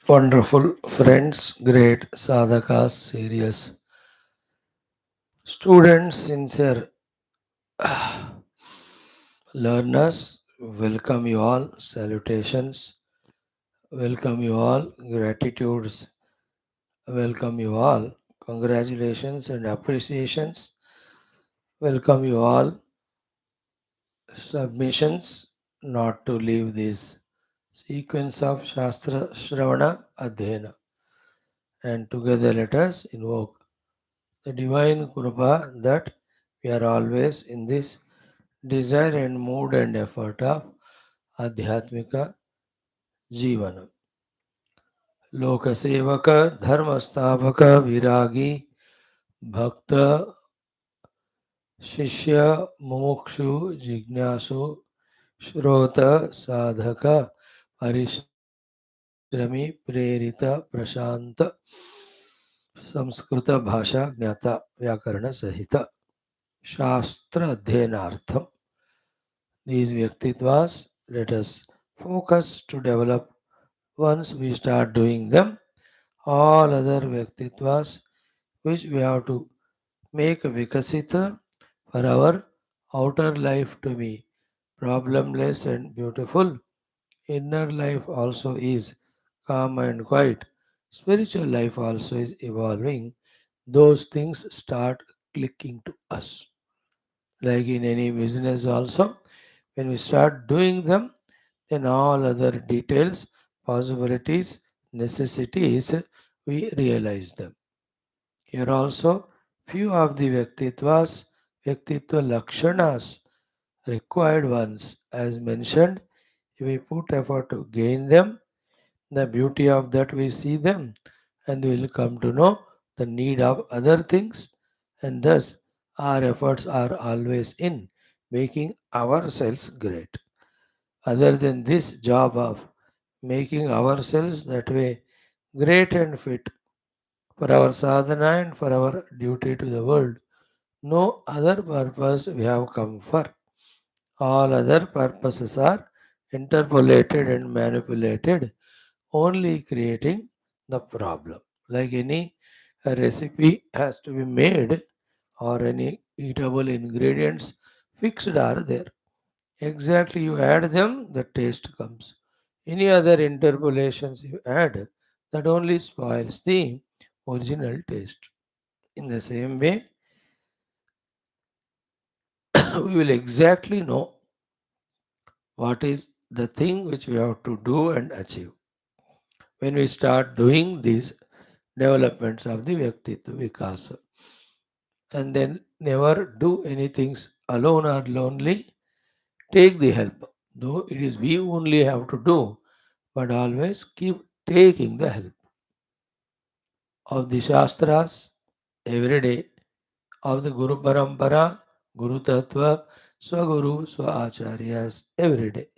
Wonderful friends, great sadhakas, serious students, sincere learners, welcome you all, salutations, welcome you all, gratitudes, welcome you all, congratulations and appreciations, welcome you all, submissions not to leave this sequence of Shastra Shravana Adhyana. And together let us invoke the divine Krupa that we are always in this desire and mood and effort of Adhyatmika Jivana. लोकसेवक धर्मस्थापक विरागी भक्त शिष्य मुमुक्षु जिज्ञासु श्रोत साधक परिश्रमी प्रेरित प्रशांत संस्कृत भाषा ज्ञाता व्याकरण सहित शास्त्र अध्ययनार्थम. These Vyaktitvas, let us focus to develop. Once we start doing them, all other Vyaktitvas which we have to make Vikasita for our outer life to be problemless and beautiful, inner life also is calm and quiet, spiritual life also is evolving, those things start clicking to us. Like in any business also, when we start doing them, then all other details, possibilities, necessities, we realize them. Here also, few of the Vyaktitva Lakshanas, required ones, as mentioned, if we put effort to gain them, the beauty of that we see them, and we will come to know the need of other things, and thus our efforts are always in making ourselves great. Other than this job of making ourselves that way great and fit for our sadhana and for our duty to the world, no other purpose we have come for. All other purposes are interpolated and manipulated, only creating the problem. Like any recipe has to be made or any eatable ingredients fixed are there. Exactly you add them, the taste comes. Any other interpolations you add, that only spoils the original taste. In the same way, we will exactly know what is the thing which we have to do and achieve. When we start doing these developments of the Vyaktitva Vikasa, and then never do anything alone or lonely, take the help. Though it is we only have to do, but always keep taking the help of the Shastras every day, of the Guru Parampara, Guru Tattva, Swaguru, Swacharyas every day,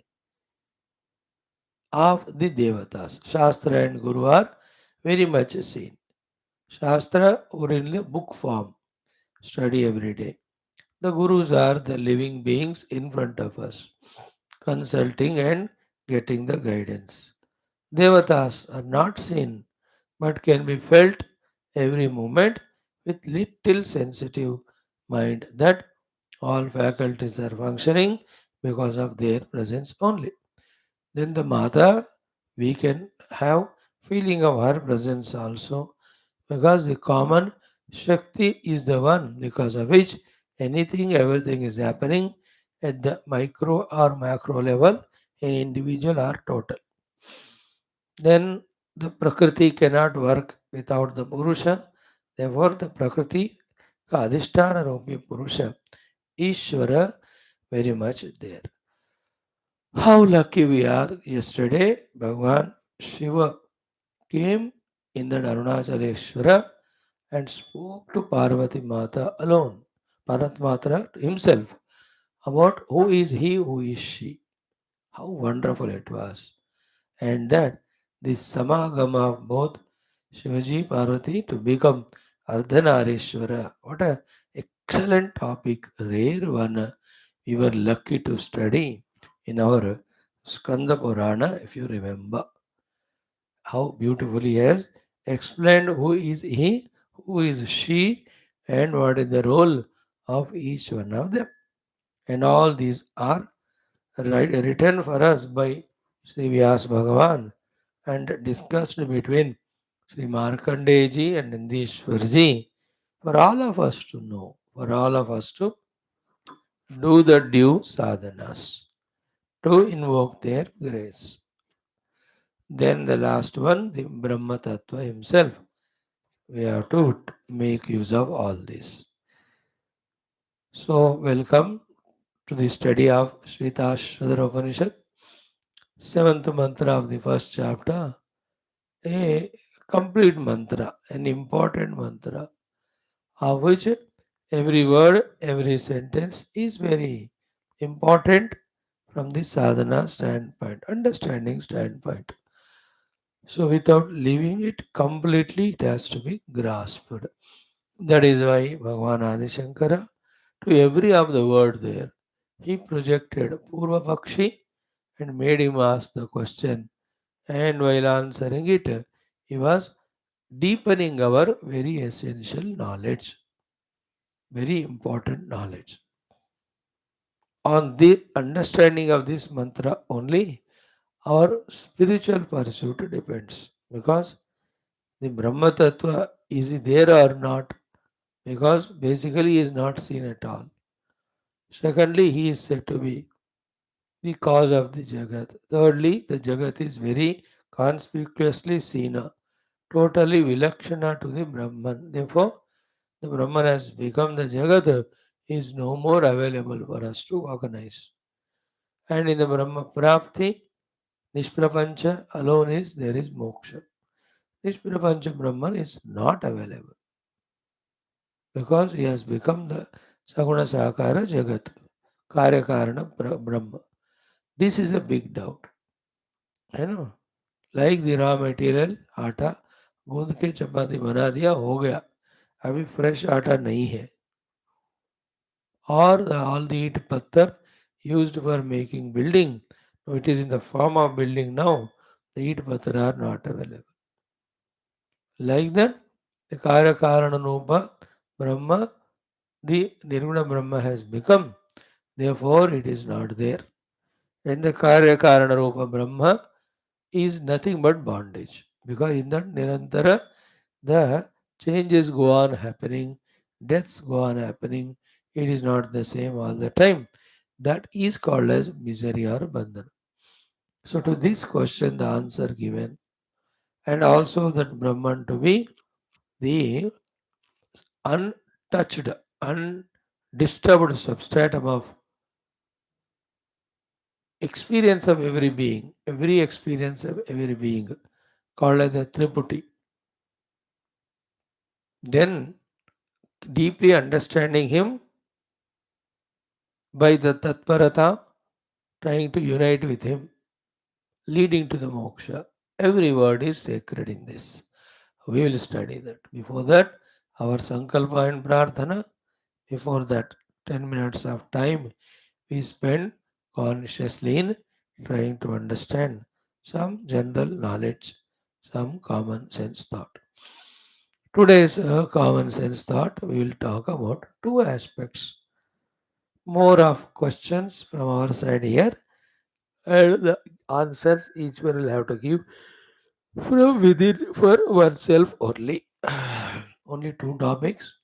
of the Devatas. Shastra and Guru are very much seen. Shastra were in the book form, study every day. The Gurus are the living beings in front of us, consulting and getting the guidance. Devatas are not seen but can be felt every moment with little sensitive mind that all faculties are functioning because of their presence only. Then the Mata, we can have feeling of her presence also because the common Shakti is the one because of which anything, everything is happening at the micro or macro level in individual or total. Then the Prakriti cannot work without the Purusha. Therefore, the Prakriti ka Adhisthana Rupi Purusha, Ishvara, very much there. How lucky we are! Yesterday, Bhagwan Shiva came in the Arunachaleshwara and spoke to Parvati Mata alone, Parvat Mata himself, about who is he, who is she. How wonderful it was. And that this samagama of both Shivaji Parvati to become Ardhanarishwara. What a excellent topic, rare one. We were lucky to study in our Skanda Purana, if you remember, how beautifully he has explained who is he, who is she, and what is the role of each one of them. And all these are written for us by Sri Vyas Bhagavan and discussed between Sri Markandeji and Nandishwarji for all of us to know, for all of us to do the due sadhanas, to invoke their grace. Then the last one, the Brahma Tattva himself. We have to make use of all this. So, welcome to the study of Shwethashwathara Upanishad, seventh mantra of the first chapter, a complete mantra, an important mantra, of which every word, every sentence is very important from the sadhana standpoint, understanding standpoint. So, without leaving it completely, it has to be grasped. That is why Bhagavan Adi Shankara, to every of the word there, he projected Purva Pakshi and made him ask the question. And while answering it, he was deepening our very essential knowledge, very important knowledge. On the understanding of this mantra only, our spiritual pursuit depends. Because the Brahma Tattva is there or not? Because basically he is not seen at all. Secondly, he is said to be the cause of the Jagat. Thirdly, the Jagat is very conspicuously seen, totally vilakshana to the Brahman. Therefore, the Brahman has become the Jagat, is no more available for us to organize. And in the Brahma Prapti, Nishprapancha alone is there is moksha. Nishprapancha Brahman is not available because he has become the Saguna Sakara Jagat, Karya Karana Brahma. This is a big doubt. You know, like the raw material आटा गूंद के चपाती बना दिया हो गया अभी fresh आटा नहीं है or all the ईट पत्थर used for making building, no, it is in the form of building now, the ईट पत्थर are not available. Like that, the Karya Karananupa Brahma, the Nirguna Brahma has become, therefore it is not there. And the Karya Karanarupa Brahma is nothing but bondage. Because in that Nirantara, the changes go on happening, deaths go on happening. It is not the same all the time. That is called as misery or bandhana. So to this question, the answer given, and also that Brahman to be the untouched, undisturbed substratum of experience of every experience of every being, called as the Triputi. Then deeply understanding him by the Tatparata, trying to unite with him, leading to the moksha. Every word is sacred in this. We will study that. Before that, our Sankalpa and Prarthana, before that, 10 minutes of time we spend consciously in trying to understand some general knowledge, some common sense thought. Today's common sense thought, we will talk about two aspects. More of questions from our side here, and the answers each one will have to give from within for oneself only. Only two topics,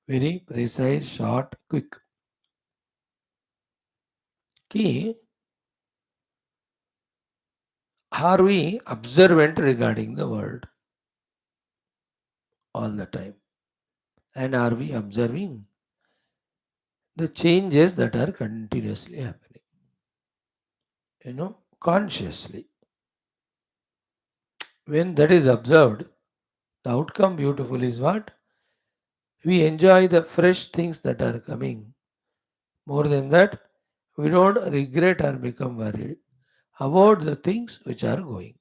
very precise, short, quick. Key, are we observant regarding the world all the time? And are we observing the changes that are continuously happening? Consciously. When that is observed, the outcome beautiful is what? We enjoy the fresh things that are coming. More than that, we don't regret or become worried about the things which are going.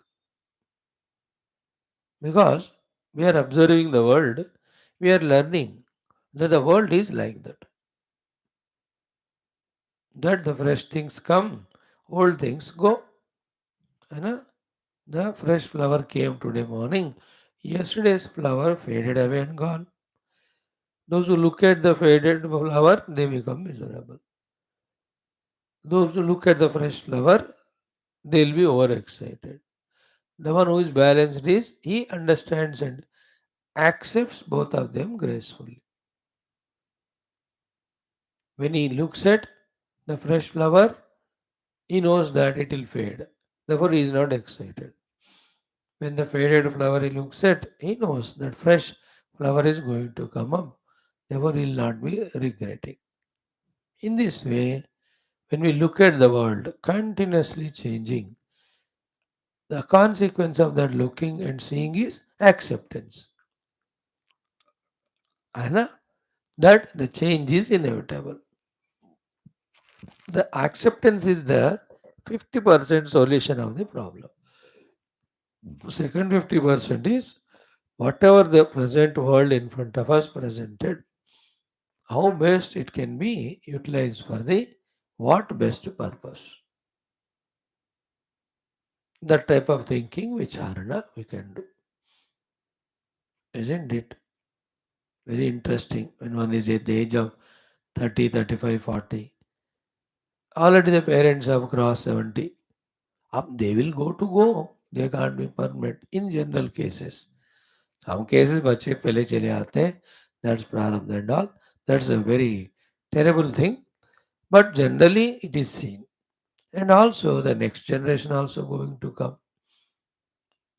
Because we are observing the world, we are learning that the world is like that. That the fresh things come, old things go. है ना? The fresh flower came today morning. Yesterday's flower faded away and gone. Those who look at the faded flower, they become miserable. Those who look at the fresh flower, they'll be overexcited. The one who is balanced is he understands and accepts both of them gracefully. When he looks at the fresh flower, he knows that it will fade. Therefore, he is not excited. When the faded flower he looks at, he knows that fresh flower is going to come up. Therefore, he will not be regretting. In this way, when we look at the world continuously changing, the consequence of that looking and seeing is acceptance. And that the change is inevitable. The acceptance is the 50% solution of the problem. Second 50% is whatever the present world in front of us presented, how best it can be utilized for the what best purpose. That type of thinking which Arana we can do. Isn't it? Very interesting when one is at the age of 30, 35, 40. Already the parents have crossed 70. Up they will go. They can't be permanent in general cases. Some cases बच्चे पहले चले आते हैं. That's prarabdha and all. That's a very terrible thing. But generally it is seen. And also the next generation also going to come.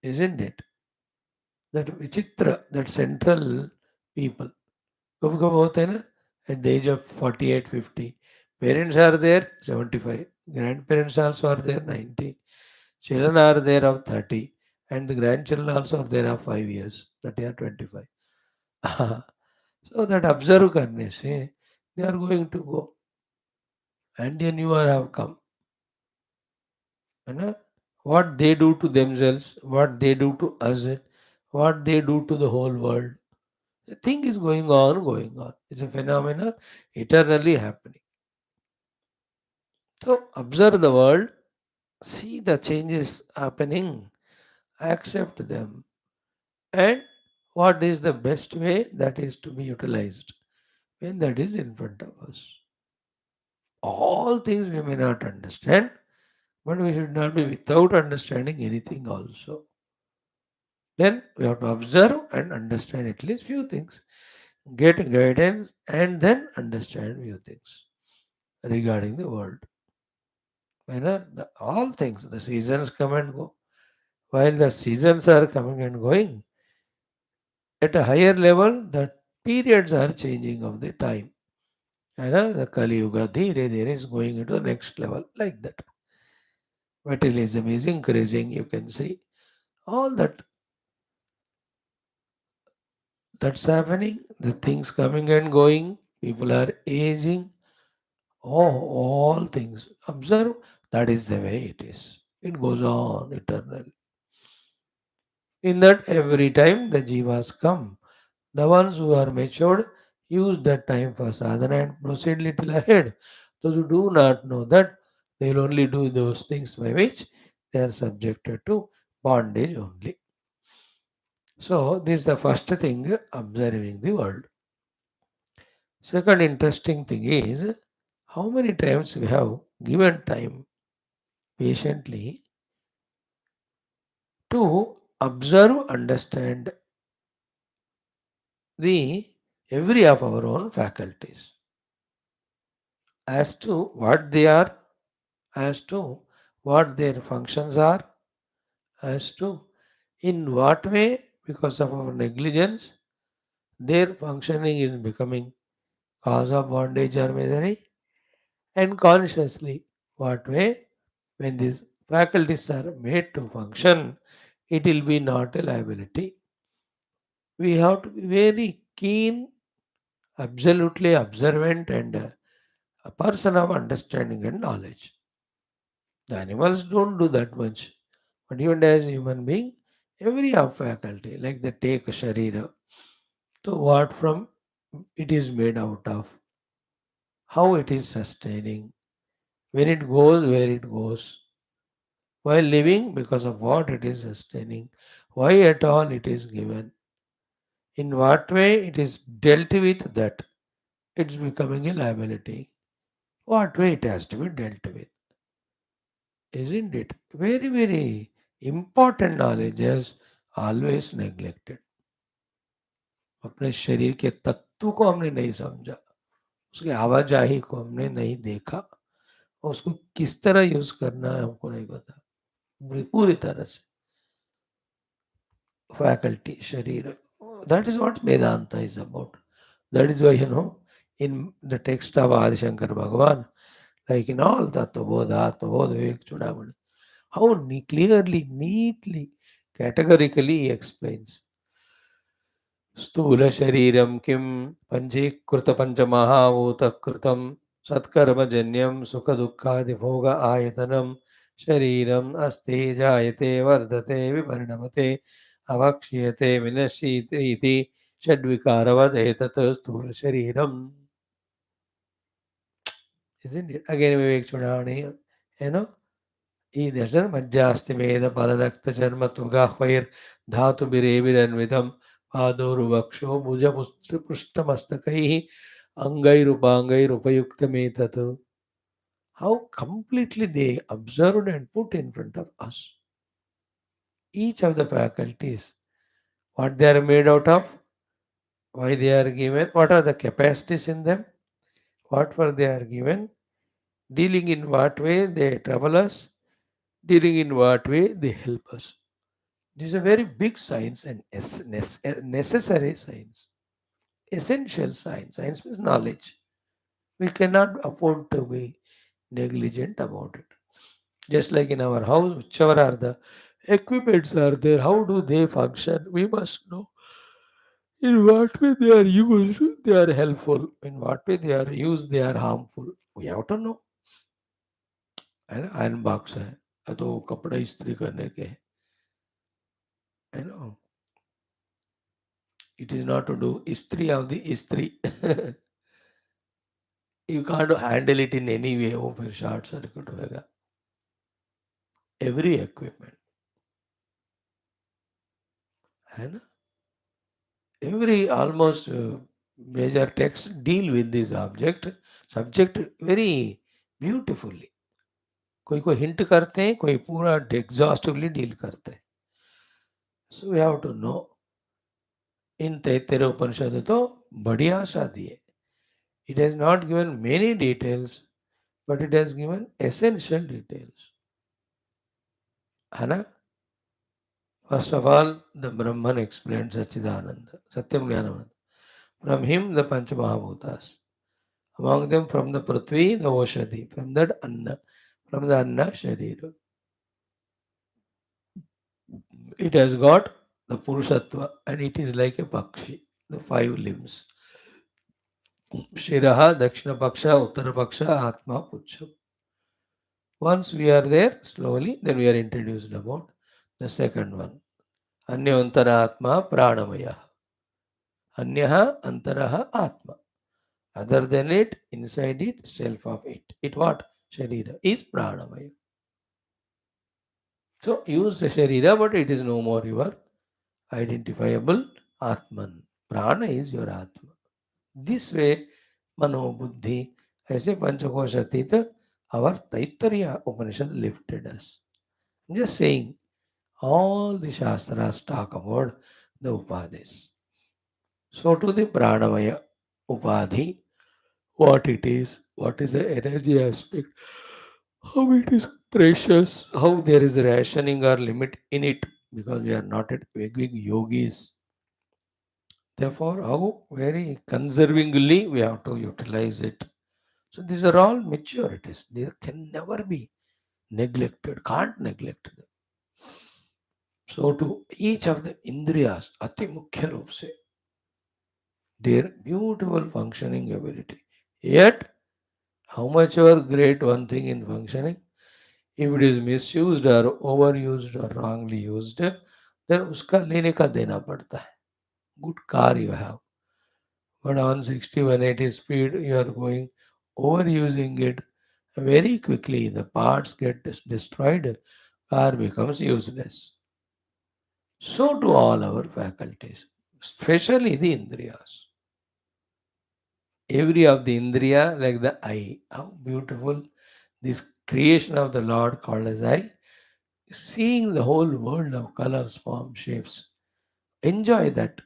Isn't it? That vichitra, that central people. कब कब होते हैं ना at the age of 48, 50. Parents are there 75. Grandparents also are there 90. Children are there of 30. And the grandchildren also are there of 5 years. 30 or 25. So that observe करने से they are going to go. And the newer have come. है ना? What they do to themselves, what they do to us, what they do to the whole world. The thing is going on. It's a phenomena eternally happening. So observe the world, see the changes happening, accept them, and what is the best way that is to be utilized when that is in front of us. All things we may not understand, but we should not be without understanding anything also. Then we have to observe and understand at least few things, get guidance, and then understand few things regarding the world. All things, the seasons come and go. While the seasons are coming and going, at a higher level, the periods are changing of the time. The Kali Yuga, dhire dhire is going into the next level like that. Materialism is increasing, you can see. All that's happening, the things coming and going, people are aging. Oh, all things. Observe, that is the way it is. It goes on eternally. In that, every time the jivas come, the ones who are matured use that time for sadhana and proceed little ahead. Those who do not know that, they will only do those things by which they are subjected to bondage only. So, this is the first thing, observing the world. Second interesting thing is how many times we have given time patiently to observe, understand the every of our own faculties as to what they are, as to what their functions are, as to in what way, because of our negligence, their functioning is becoming cause of bondage or misery, and consciously, what way, when these faculties are made to function, it will be not a liability. We have to be very keen, absolutely observant, and a person of understanding and knowledge. The animals don't do that much. But even as a human being, every of faculty, like they take sharira, so what from it is made out of, how it is sustaining, when it goes, where it goes. While living, because of what it is sustaining, why at all it is given, in what way it is dealt with, that it's becoming a liability. What way it has to be dealt with, isn't it? Very, very important knowledge is always neglected. अपने शरीर के तत्व को हमने नहीं समझा, उसकी आवाजाही को हमने नहीं देखा, और उसको किस तरह यूज करना है हमको नहीं पता पूरी तरह से. Faculty, Sharira. That is what Vedanta is about. That is why, in the text of Adi Shankar Bhagavan, like in all Tattvabodha, Atmabodha, Vivek Chudamani, how clearly, neatly, categorically he explains. स्थूलशरीरं किं पञ्चीकृतपञ्चमहाभूतकृतं सत्कर्मजन्यं सुखदुःखादिभोग आयतनं शरीरम् अस्ति जायते वर्धते विपरिणमते अवक्ष्यते विनश्यति इति षड्विकारवद् एतत् स्थूलशरीरम्. Isn't it? Again Vivek Chudamani, you know, ईदर्शन मज्जास्तिमेद फलदक्तचर्म त्वगाह्वैर्धातुभिरेभिरन्वितं पादोरुवक्षो भुजपृष्ठमस्तकैः अङ्गैरुपाङ्गैरुपयुक्तमेतत्. How completely they observed and put in front of us. Each of the faculties, what they are made out of, why they are given, what are the capacities in them, what for they are given, dealing in what way they trouble us, dealing in what way they help us. This is a very big science and necessary science, essential science. Science means knowledge. We cannot afford to be negligent about it. Just like in our house, whichever are the equipments are there, how do they function? We must know. In what way they are used, they are helpful. In what way they are used, they are harmful. We have to know. है ना, iron box है तो कपड़े इस्त्री करने के है ना, it is not to do istri of the istri. You can't handle it in any way, वो फिर शॉर्ट सर्किट होएगा. Every equipment, है ना, every almost major text deal with this subject very beautifully. कोई कोई हिंट करते हैं, कोई पूरा एग्जॉस्टिवली डील करते हैं. So we have to know. In Taittiriya Upanishad तो बढ़िया सा दिए. It has not given many details, but it has given essential details. है ना? First of all, the Brahman explained Satchidananda, Satyam Jnanam. From him, the Pancha Mahabhutas. Among them, from the Prithvi, the Oshadhi. From that, Anna. From the Anna, Sharira. It has got the Purushatva, and it is like a Pakshi, the 5 limbs. Shiraha, Dakshina Paksha, Uttara Paksha, Atma, Pucham. Once we are there, slowly, then we are introduced about the second one. Anyantara Atma, Pranamaya. Anyaha, Antaraha, Atma. Other than it, inside it, self of it. It what? Sharira is Pranamaya. So use the Sharira, but it is no more your identifiable Atman. Prana is your Atma. This way, Mano Buddhi, ऐसे पंचकोश अतीत, our Taittiriya Upanishad lifted us. I'm just saying, all the Shastras talk about the Upadhis. So to the Pranamaya Upadhi, what it is, what is the energy aspect, how it is precious, how there is rationing or limit in it, because we are not at big yogis. Therefore, how very conservingly we have to utilize it. So these are all maturities. They can never be neglected, can't neglect them. So to each of the indriyas, ati mukhya roop se, their beautiful functioning ability. Yet, how much ever great one thing in functioning, if it is misused or overused or wrongly used, then uska lene ka dena padta hai. Good car you have, but on 60, 180 speed you are going, overusing it, Very quickly, the parts get destroyed, car becomes useless. So do all our faculties, especially the indriyas. Every of the indriya, like the eye, how beautiful this creation of the Lord called as eye, seeing the whole world of colors, forms, shapes. Enjoy that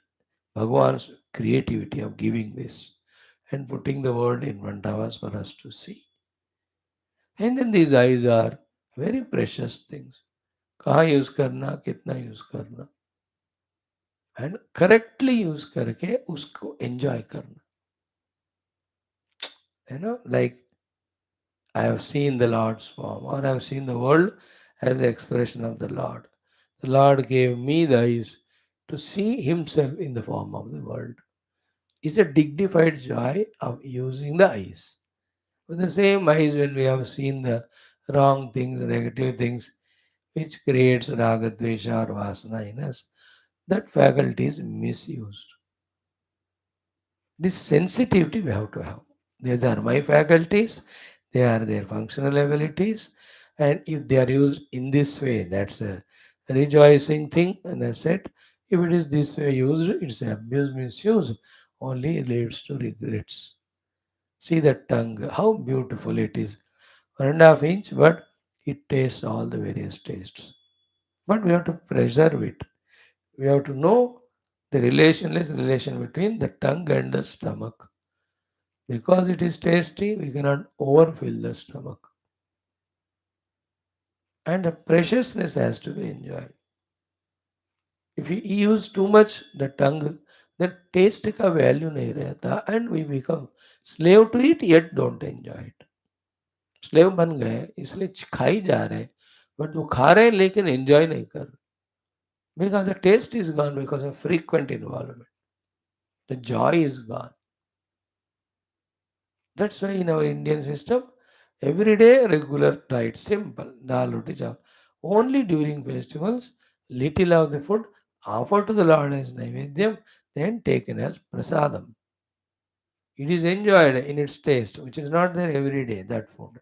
Bhagwan's creativity of giving this and putting the world in front of us for us to see. And then these eyes are very precious things. कहाँ use करना कितना use करना and correctly use करके उसको enjoy करना like I have seen the Lord's form or I have seen the world as the expression of the Lord. The Lord gave me the eyes to see Himself in the form of the world. It's a dignified joy of using the eyes. With the same eyes, when we have seen the wrong things, negative things, which creates raga, dvesha, or vasana in us, that faculty is misused. This sensitivity we have to have. These are my faculties, they are their functional abilities, and if they are used in this way, that's a rejoicing thing. And I said, if it is this way used, it's abuse, misuse, only leads to regrets. See the tongue, how beautiful it is. 1.5 inch, but it tastes all the various tastes. But we have to preserve it. We have to know the relationless relation between the tongue and the stomach. Because it is tasty, we cannot overfill the stomach. And the preciousness has to be enjoyed. If you use too much the tongue, the taste का value नहीं रहता and we become slave to it yet don't enjoy it. Slave बन गए इसलिए खाई जा रहे हैं बट वो खा रहे हैं लेकिन एंजॉय नहीं कर रहे because the taste is gone because of frequent involvement the joy is gone that's why in our Indian system everyday regular diet simple dal roti chawal only during festivals little of the food offered to the Lord as naivedyam then taken as prasadam. It is enjoyed in its taste which is not there every day that food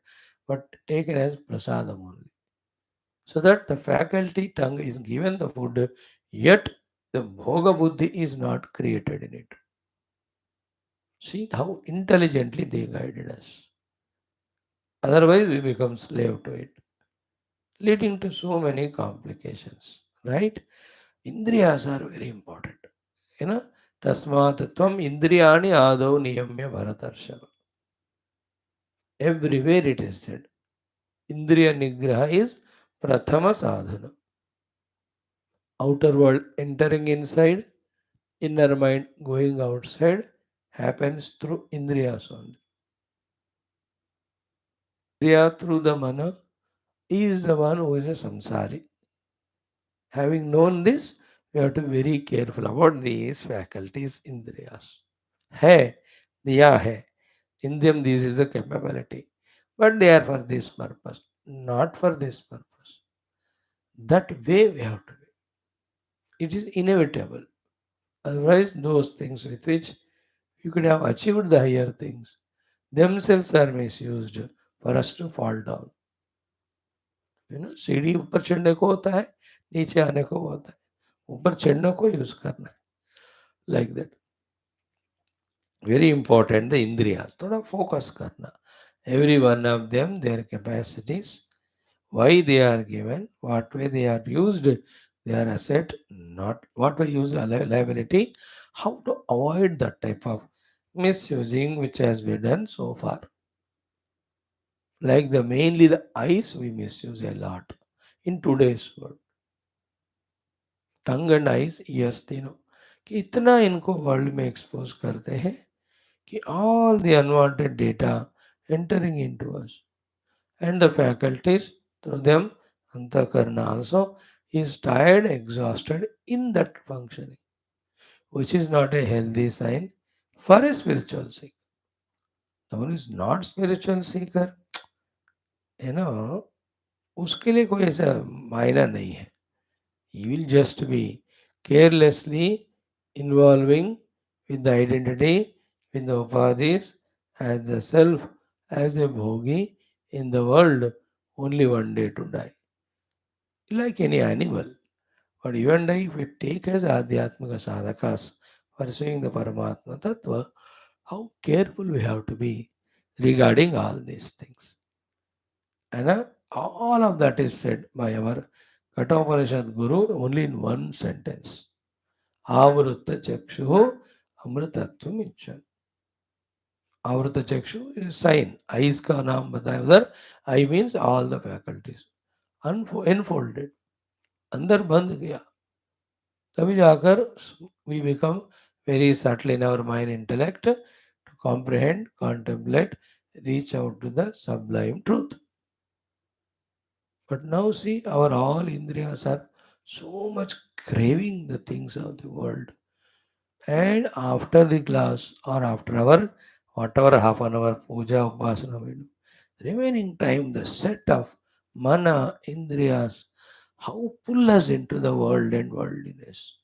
but taken as prasadam only. So that the faculty tongue is given the food, yet the bhoga buddhi is not created in it. See how intelligently they guided us. Otherwise, we become slave to it, leading to so many complications. Right? Indriyas are very important. You know, tasmat tvam indriyani adau niyamya bharatarshava. Everywhere it is said. Indriya nigraha is prathama sadhana. Outer world entering inside, inner mind going outside happens through indriyas only. Indriya through the mana is the one who is a samsari. Having known this, we have to be very careful about these faculties, indriyas. Hai, diya hai. In them, this is the capability. But they are for this purpose, not for this purpose. That way we have to be. It is inevitable. Otherwise, those things with which you could have achieved the higher things themselves are misused for us to fall down. सीढ़ी ऊपर चढ़ने को होता है नीचे आने को होता है ऊपर चढ़ने को यूज करना है like that very important the इंद्रिया थोड़ा फोकस करना every one of them their capacities why they are given what way they are used they are asset not what way use liability how to avoid that type of misusing which has been done so far. Like the mainly the eyes we misuse a lot in today's world. Tongue and eyes, ears तीनों कि इतना इनको world में expose करते हैं कि all the unwanted data entering into us and the faculties through them antakarna also is tired exhausted in that functioning which is not a healthy sign for a spiritual seeker. Someone who is not spiritual seeker, you know, उसके लिए कोई ऐसा मायना नहीं है. He will just be carelessly involving with the identity, with the upadhis, as the self, as a bhogi, in the world only one day to die, like any animal. But you and I, if we take as Adhyatmika sadhakas pursuing the Paramatma Tattva, how careful we have to be regarding all these things. And all of that is said by our Kathopanishad Guru only in one sentence. Avrutta chakshu amritatvam ichcha. Avrutta chakshu is sign. Eyes ka naam bataya udhar. Eye means all the faculties. Enfolded. अंदर बंद किया तभी जाकर we become very subtle in our mind intellect to comprehend, contemplate, reach out to the sublime truth. But now see, our all indriyas are so much craving the things of the world. And after the class or after our whatever half an hour puja upasana we do, remaining time the set of mana indriyas, how pull us into the world and worldliness,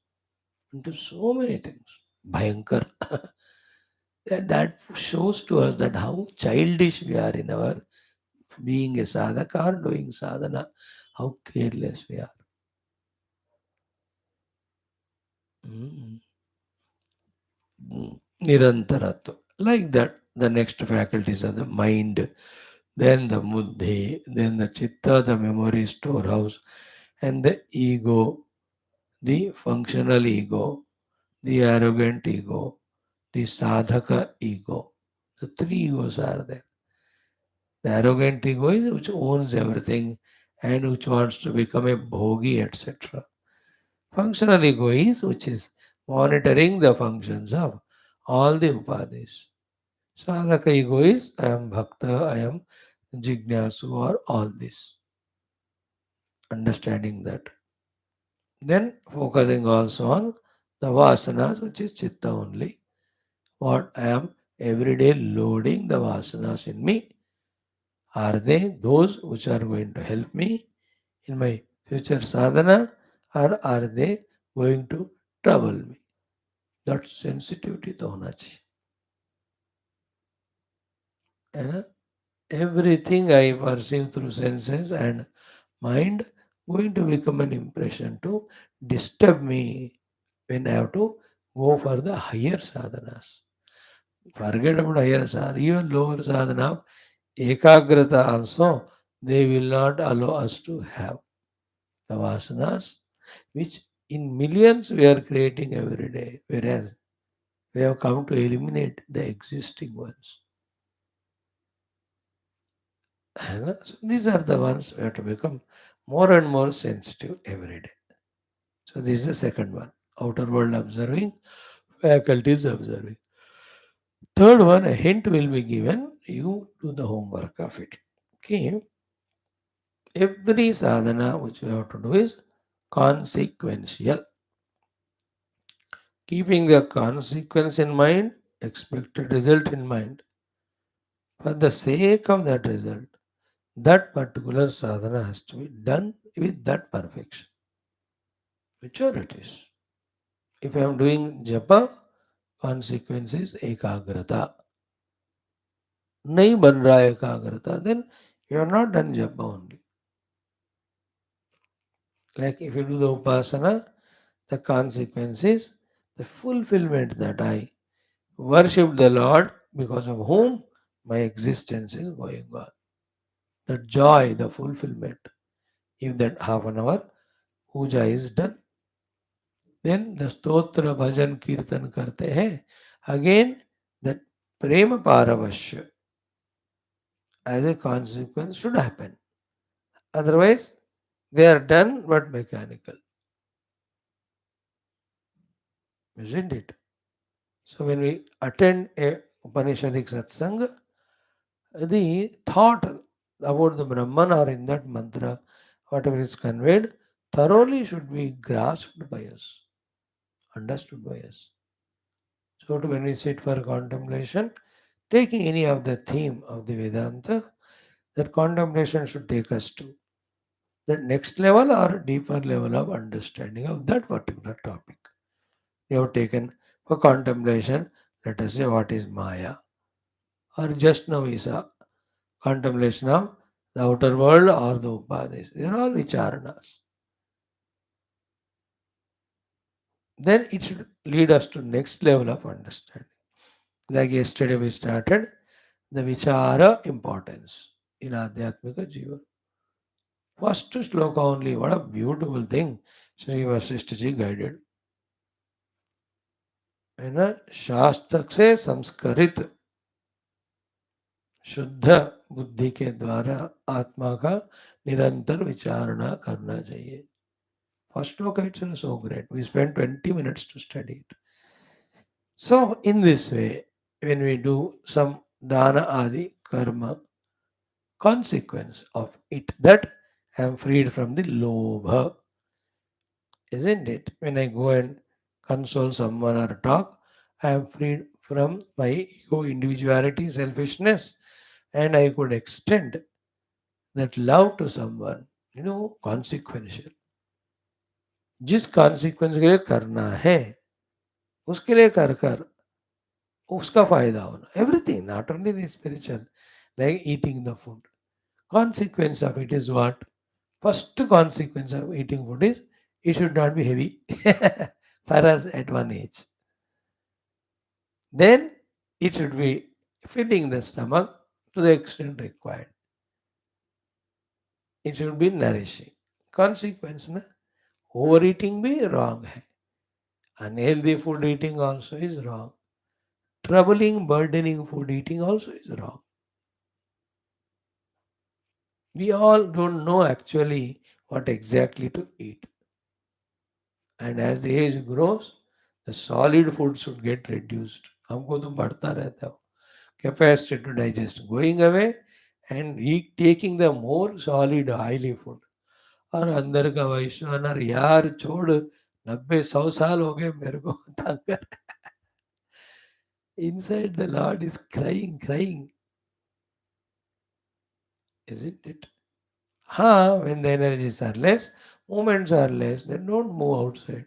into so many things. Bhayankar. That shows to us that how childish we are in our being a sadhaka or doing sadhana, how careless we are. Mm. Nirantaratva. Like that, the next faculties are the mind, then the buddhi, then the chitta, the memory storehouse, and the ego, the functional ego, the arrogant ego, the sadhaka ego. The three egos are there. The arrogant ego is which owns everything and which wants to become a bhogi, etc. Functional ego is which is monitoring the functions of all the upadhis. Sadhaka ego is I am bhakta, I am jignasu, or all this. Understanding that. Then focusing also on the vasanas, which is chitta only. What I am every day loading the vasanas in me. Are they those which are going to help me in my future sadhana, or are they going to trouble me? That sensitivity to होना चाहिए. है ना? Everything I perceive through senses and mind going to become an impression to disturb me when I have to go for the higher sadhanas. Forget about higher sadhana, even lower sadhana, ekagrata also, they will not allow us to have the vasanas, which in millions we are creating every day, whereas we have come to eliminate the existing ones. And so these are the ones we have to become more and more sensitive every day. So this is the second one. Outer world observing, faculties observing. Third one, a hint will be given. You do the homework of it. Okay. Every sadhana which we have to do is consequential. Keeping the consequence in mind, expected result in mind. For the sake of that result, that particular sadhana has to be done with that perfection, whichever it is. If I am doing japa, consequence is ekagrata. नहीं बन रहा है एकाग्रता, then you are not done japa only. Like if you do the upasana, the consequence is the fulfillment that I worship the Lord because of whom my existence is going on. The joy, the fulfillment. If that half an hour puja is done, then the stotra bhajan kirtan karte hai. Again, that prema paravashya as a consequence should happen. Otherwise, they are done but mechanical, isn't it? So when we attend a Upanishadic satsang, the thought about the Brahman or in that mantra, whatever is conveyed, thoroughly should be grasped by us, understood by us. So when we sit for contemplation, taking any of the theme of the Vedanta, that contemplation should take us to the next level or deeper level of understanding of that particular topic. We have taken for contemplation, let us say what is Maya, or just now is a contemplation of the outer world or the upadhis. They are all vicharanas. Then it should lead us to next level of understanding. Like yesterday we started the vichara importance in Adhyatmika Jiva. First sloka only, what a beautiful thing Sri Vasishtha ji guided. है ना, शास्त्र से संस्कृत शुद्ध बुद्धि के द्वारा आत्मा का निरंतर विचारणा करना चाहिए. First sloka itself is so great. We spent 20 minutes to study it. So, in this way, when we do some dana adi karma, consequence of it that I am freed from the lobha, isn't it? When I go and console someone or talk, I am freed from my ego, individuality, selfishness, and I could extend that love to someone, consequential. जिस consequence के लिए करना है उसके लिए कर कर उसका फायदा होना. Everything, not only the spiritual, like eating the food. Consequence of it is what? First consequence of eating food is it should not be heavy for us at one age. Then it should be filling the stomach to the extent required. It should be nourishing. Consequence na overeating be wrong hai. Unhealthy food eating also is wrong. Troubling, burdening food eating also is wrong. We all don't know actually what exactly to eat. And as the age grows, the solid food should get reduced. हमको तो बढ़ता रहता है. Capacity to digest going away and taking the more solid oily food. और अंदर का वैश्वानर यार छोड़ 90-100 साल हो गए मेरे को तंग कर. Inside the Lord is crying, isn't it? हाँ, when the energies are less, movements are less, then don't move outside.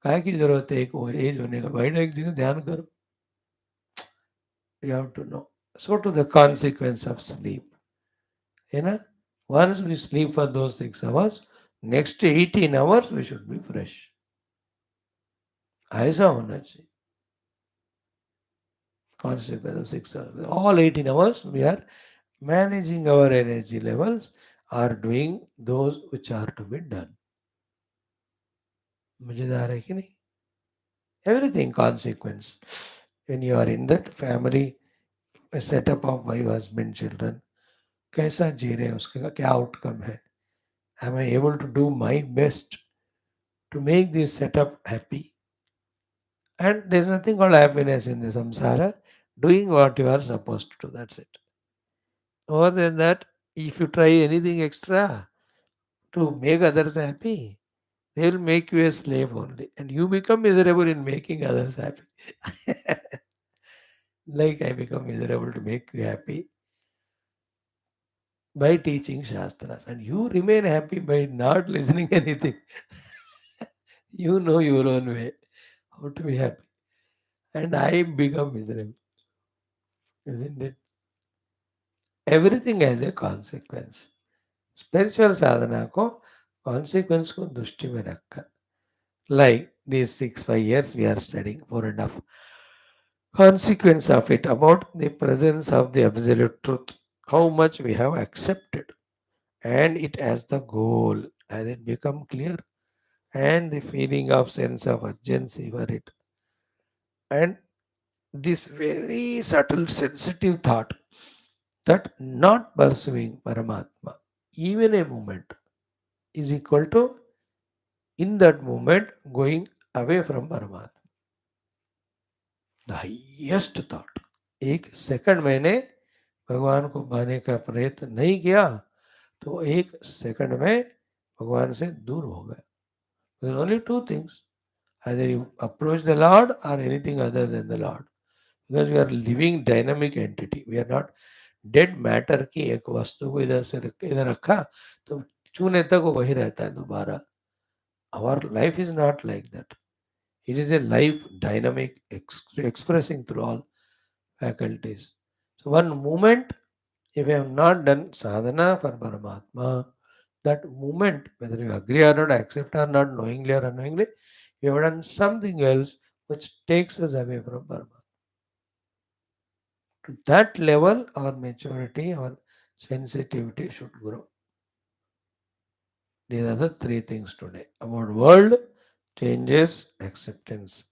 काय की जरूरत है एक एज होने का? बैठो एक जगह ध्यान करो. You have to know. So to the consequence of sleep. Once we sleep for those 6 hours, next 18 hours we should be fresh. ऐसा होना चाहिए. Consequence of 6 hours. All 18 hours we are managing our energy levels or doing those which are to be done. मजेदार है कि नहीं? Everything consequence. When you are in that family, a setup of wife, husband, children, कैसा जी रहे हैं उसका क्या outcome है? Am I able to do my best to make this setup happy? And there's nothing called happiness in the samsara. Doing what you are supposed to do, that's it. More than that, if you try anything extra to make others happy, they will make you a slave only. And you become miserable in making others happy. Like I become miserable to make you happy by teaching Shastras. And you remain happy by not listening anything. You know your own way how to be happy. And I become miserable. Isn't it? Everything has a consequence. Spiritual साधना को consequence को दृष्टि में रखकर, like these 6-5 years we are studying 4.5 consequence of it about the presence of the absolute truth, how much we have accepted, and it as the goal, as it become clear, and the feeling of sense of urgency for it, and this very subtle sensitive thought that not pursuing Paramatma, even a moment, is equal to in that moment going away from Paramatma. The highest thought. एक second मैंने भगवान को पाने का प्रयत्न नहीं किया तो एक सेकंड में भगवान से दूर हो गया. There are only two things. Either you approach the Lord or anything other than the Lord. Because we are living dynamic entity. We are not dead matter की एक वस्तु को इधर से इधर रखा तो छूने तक वो वही रहता है दोबारा. Our life is not like that. It is a life dynamic expressing through all faculties. So one moment If you have not done sadhana for Paramatma, that moment, whether you agree or not, accept or not, knowingly or unknowingly, you have done something else which takes us away from Paramatma. To that level, our maturity, our sensitivity should grow. These are the three things today. About world, changes, acceptance.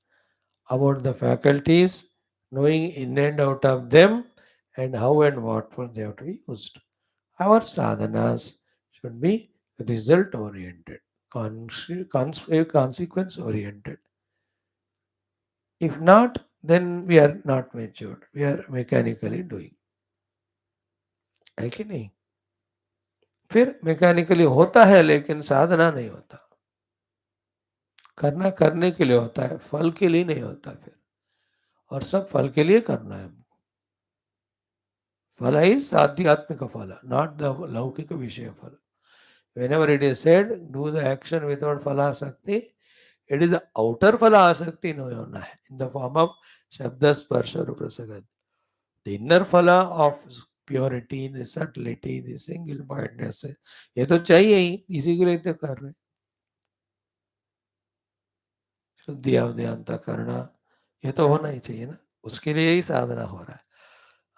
About the faculties, knowing in and out of them, and how and what for they have to be used. Our sadhanas should be result oriented, consequence oriented. If not, then we are not matured. We are mechanically doing. है कि नहीं? फिर mechanically होता है लेकिन साधना नहीं होता. करना करने के लिए होता है, फल के लिए नहीं होता फिर. और सब फल के लिए करना है. फल इज आध्यात्मिक फल, नॉट द लौकिक विषय फल. Whenever it is said, do the action without phalasakti, it is the outer phalasakti no yona hai, in the form of shabda sparsha ruprasagad. The inner phala of purity, the subtlety, the single mindedness, ये तो चाहिए ही, इसी के लिए तो कर रहे. शुद्धि अवध्यांत करना, ये तो होना ही चाहिए ना, उसके लिए ही साधना हो रहा है.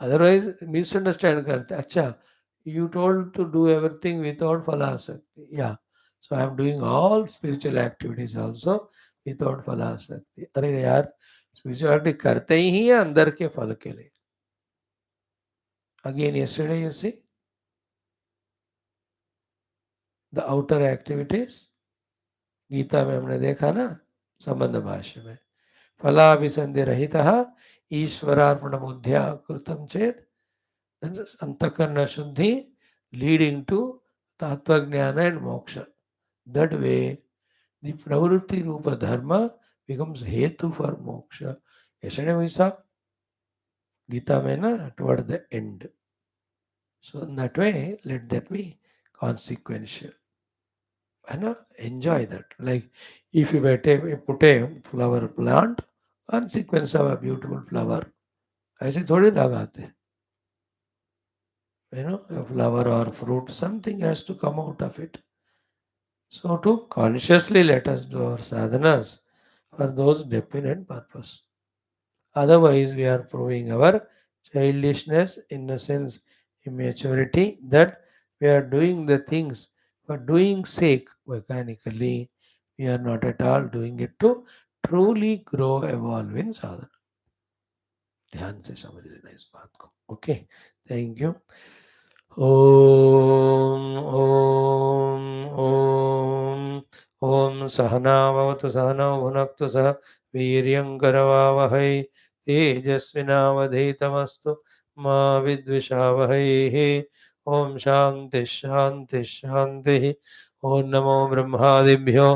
अदरवाइज मिसअंडरस्टैंड करते. अच्छा, you told to do everything without phalasakti. Yeah. So I am doing all spiritual activities also without phalasakti. अरे यार, spirituality करते ही है अंदर के फल के लिए. Again yesterday you see the outer activities. Gita में हमने देखा ना, संबंध भाष्य में, फलाभिसंधि रहितः ईश्वरार्पणबुद्ध्या कृतं चेत् अंतःकरण शुद्धि leading to tattva-jnana and moksha. That way, the pravritti rupa dharma becomes hetu for moksha. Yesterday we saw Gita mein na, toward the end. So in that way, let that be consequential. And enjoy that. Like if you were to put a flower plant, consequence of a beautiful flower. ऐसे थोड़ी लगाते. A flower or fruit, something has to come out of it. So to consciously let us do our sadhanas for those definite purpose. Otherwise, we are proving our childishness, innocence, immaturity, that we are doing the things for doing sake mechanically. We are not at all doing it to truly grow, evolve in sadhana. ध्यान से समझ लेना इस बात को. Okay, thank you. ॐ ॐ ॐ ॐ सहना भवतु सहनौ भुनक्तु सह वीर्यङ्करवावहै तेजस्विनावधीतमस्तु मा विद्विषावहैः. ॐ शान्तिः शान्तिः शान्तिः. ॐ नमो ब्रह्मादिभ्यो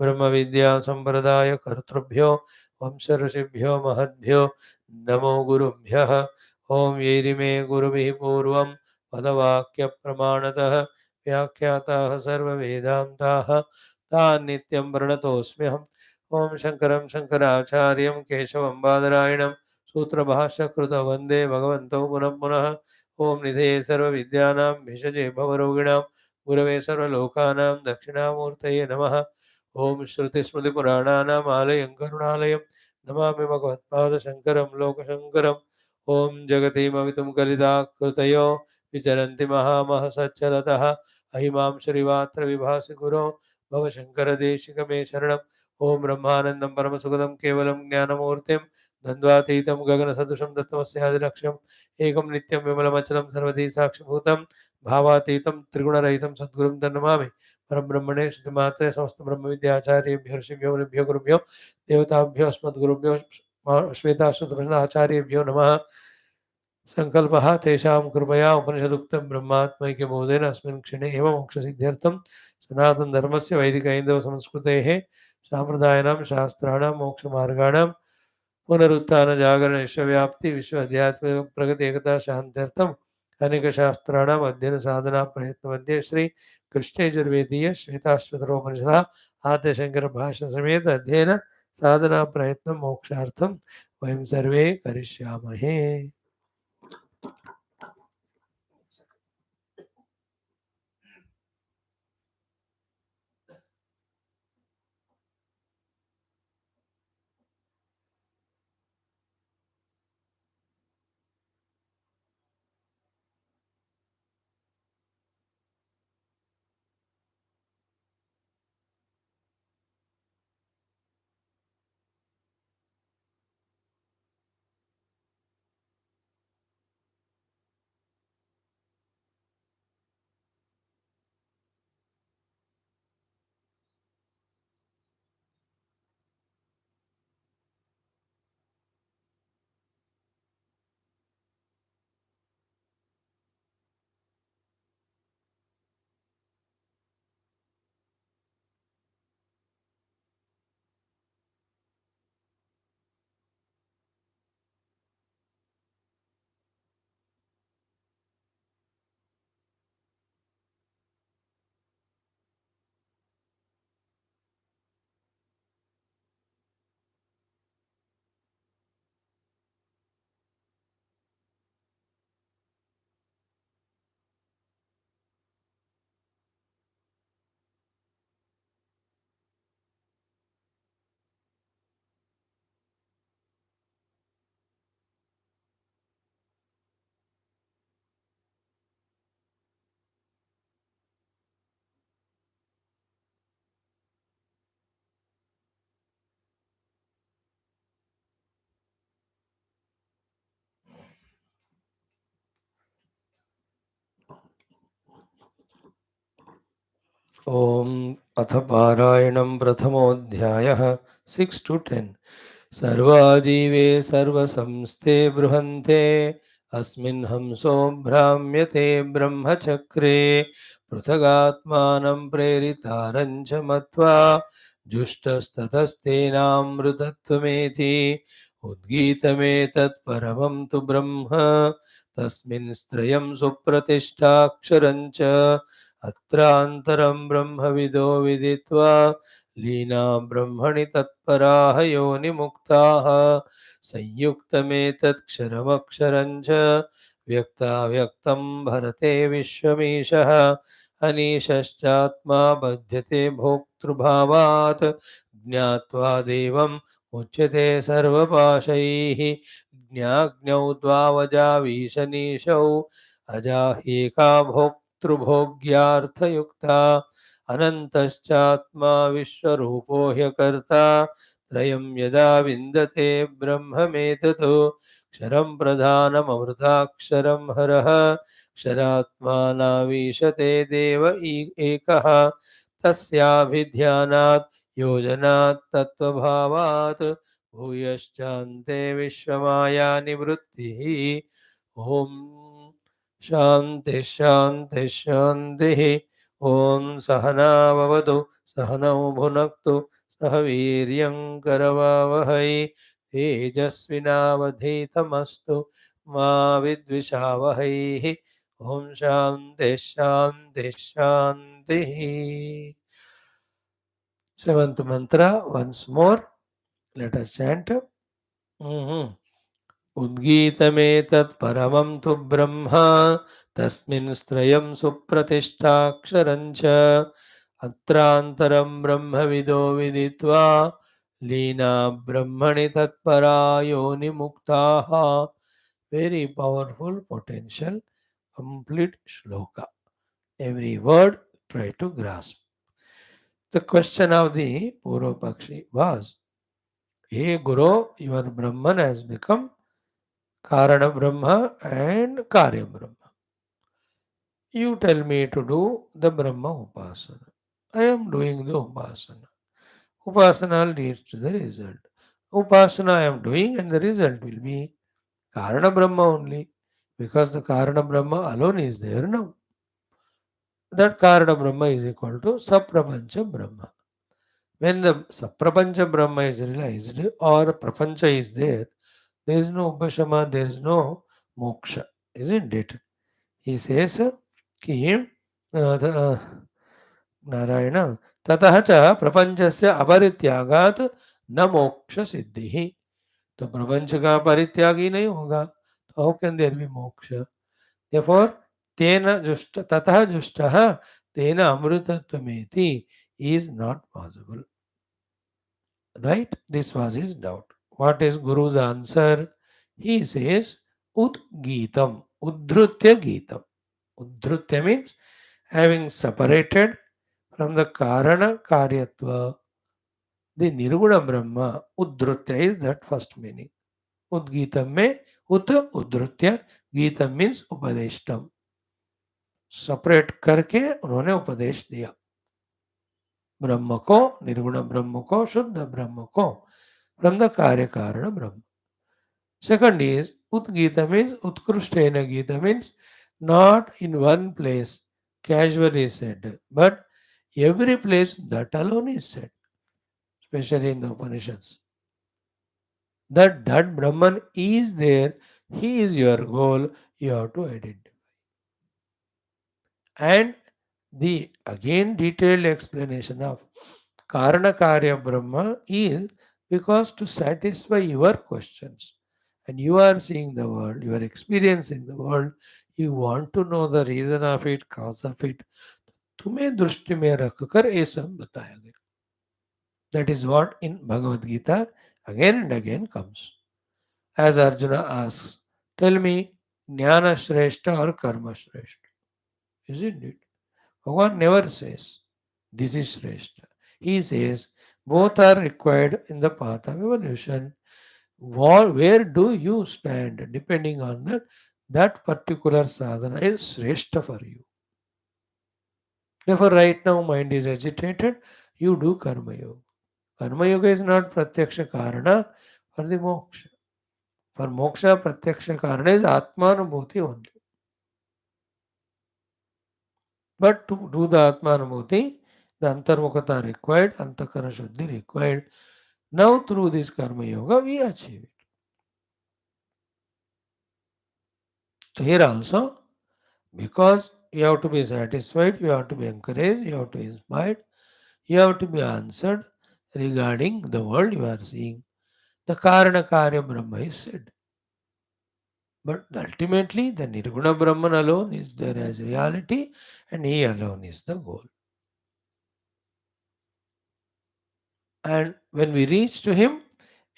ब्रह्मविद्यासम्प्रदायकर्तृभ्यो वंशऋषिभ्यो महद्भ्यो नमो गुरुभ्यः. ॐ यैरिमे गुरुभिः पूर्वं पदवाक्यप्रमाणतः व्याख्याताः सर्ववेदान्ताः तान् नित्यं प्रणतोऽस्म्यहम्. ॐ शङ्करं शङ्कराचार्यं केशवं बादरायणं सूत्रभाष्यकृतौ वन्दे भगवन्तौ पुनः पुनः. ॐ निधये सर्वविद्यानां भिषजे भवरोगिणां गुरवे सर्वलोकानां दक्षिणामूर्तये नमः. ॐ श्रुतिस्मृतिपुराणानाम् आलयं करुणालयं नमामि भगवत्पादशङ्करं लोकशङ्करम्. ॐ जगतीमवितुं कलिताकृतयो विचरन्ति महामहसच्चरतः अहिमां श्रीवात्रविभासि गुरो भवशङ्करदेशिकमे शरणम्. ॐ ब्रह्मानन्दं परमसुखदं केवलं ज्ञानमूर्तिं द्वन्द्वातीतं गगनसदृशं दत्तमस्यादिलक्ष्यम् एकं नित्यं विमलमचलं सर्वधी साक्षिभूतं भावातीतं त्रिगुणरहितं सद्गुरुं तन्नमामि. परब्रह्मणे श्रुतिमात्रे समस्तब्रह्मविद्याचार्येभ्यो ऋषिभ्यो मुनिभ्यो गुरुभ्यो देवताभ्यो अस्मद्गुरुभ्यो श्वेताश्वतप्रश्नाचार्येभ्यो नमः. संकल्पः तेषां कृपया उपनिषदुक्तं ब्रह्मात्मैक्यबोधेन अस्मिन् क्षणे एव मोक्षसिद्ध्यर्थं सनातनधर्मस्य वैदिकैन्दवसंस्कृतेः साम्प्रदायिनां शास्त्राणां मोक्षमार्गाणां पुनरुत्थानजागरणविश्वव्याप्ति विश्व-अध्यात्मिक-प्रगति एकता शान्त्यर्थम् अनेकशास्त्राणाम् अध्ययनसाधनाप्रयत्नमध्ये श्रीकृष्णयजुर्वेदीय श्वेताश्वतरोपनिषदः आद्यशङ्करभाष्यसमेत अध्ययन साधनाप्रयत्नं मोक्षार्थं वयं सर्वे करिष्यामहे. ॐ अथ पारायणं प्रथमोऽध्यायः 6 to 10 सर्वा जीवे सर्वसंस्थे बृहन्ते अस्मिन् हंसो भ्राम्यते ब्रह्मचक्रे पृथगात्मानं प्रेरितारञ्च मत्वा जुष्टस्ततस्तेनामृतत्वमेति उद्गीतमेतत् परमं तु ब्रह्म तस्मिन् स्त्रयं सुप्रतिष्ठाक्षरं च अत्रान्तरं ब्रह्मविदो विदित्वा लीना ब्रह्मणि तत्पराः योनिमुक्ताः संयुक्तमेतत्क्षरमक्षरं च व्यक्ताव्यक्तं भरते विश्वमीशः अनीशश्चात्मा बध्यते भोक्तृभावात् ज्ञात्वा देवम् उच्यते सर्वपाशैः ज्ञाज्ञौ द्वावजावीशनीशौ अजाह्येका भोक्तृभोग्यार्थयुक्ता अनन्तश्चात्मा विश्वरूपो ह्यकर्ता त्रयं यदा विन्दते ब्रह्ममेतत् क्षरं प्रधानममृताक्षरं हरः क्षरात्मानावीशते देव एकः तस्याभिध्यानात् योजनात् तत्त्वभावात् भूयश्चान्ते विश्वमायानिवृत्तिः ॐ शान्ति शान्ति शान्तिः ॐ सहनाववतु सहनौ भुनक्तु सह वीर्यं करवावहै तेजस्विनावधीतमस्तु मा विद्विषावहैः ॐ शान्ति शान्ति शान्तिः. Seventh mantra once more. Let us chant. उद्गीतमेतत् परमं तु ब्रह्म तस्मिन् स्त्रयं सुप्रतिष्ठाक्षरं च अत्रान्तरं ब्रह्मविदो विदित्वा लीना ब्रह्मणि तत्परा योनिमुक्ताः. Very powerful, potential, complete shloka. Every word try to grasp. The question of the Purva Pakshi was, Hey Guru, your Brahman has become Karana Brahma and Karya Brahma. You tell me to do the Brahma Upasana. I am doing the Upasana. Upasana leads to the result. Upasana I am doing and the result will be Karana Brahma only. Because the Karana Brahma alone is there now. That Karana Brahma is equal to Saprapancha Brahma. When the Saprapancha Brahma is realized or Prapancha is there is no Upashama, there is no moksha, isn't it? He says कि नारायण ततः च प्रपंचस्य अपरित्यागात न मोक्ष सिद्धि. तो प्रपंच का परित्यागी नहीं होगा तो हाउ कैन देयर बी मोक्ष. देयरफॉर तेन जुष्ट ततः जुष्टः तेन अमृतत्वमेति is not possible. Right? This was his doubt. What is Guru's answer? He says Udgitam, Udhrutya Gitam. Udhrutya means having separated from the Karana Karyatva, the Nirguna Brahma, Udhrutya is that first meaning. Udgitam में Ut Udhrutya, Gitam means Upadeshtam. Separate करके उन्होंने उपदेश दिया ब्रह्म को, निर्गुण ब्रह्म को, शुद्ध ब्रह्म को, from the कार्य कारण ब्रह्म. Second is Udgita means Utkrishtena Gita means not in one place casually said, but every place that alone is said, especially in the Upanishads. That Brahman is there, he is your goal, you have to identify. And the again detailed explanation of Karna Karya Brahma is because to satisfy your questions. And you are seeing the world, you are experiencing the world, you want to know the reason of it, cause of it. तुम्हें दृष्टि में रखकर ये सब बताया गया. That is what in Bhagavad Gita again and again comes. As Arjuna asks, tell me, Jnana Shrestha or Karma Shrestha? Isn't it? Bhagavan never says, this is Shrestha. He says, both are required in the path of evolution. Where do you stand? Depending on that particular sadhana is Shrestha for you. Therefore, right now mind is agitated, you do Karma Yoga. Karma Yoga is not Pratyaksha Karana for the moksha. For moksha, Pratyaksha Karana is Atmanubhuti only. But to do the Atmanubhuti, the Antarmukhata required, Antakarana Shuddhi required. Now, through this Karma Yoga, we achieve it. So here also, because you have to be satisfied, you have to be encouraged, you have to be inspired, you have to be answered regarding the world you are seeing. The Karana Karya Brahma is said. But ultimately, the Nirguna Brahman alone is there as reality, and he alone is the goal. And when we reach to him,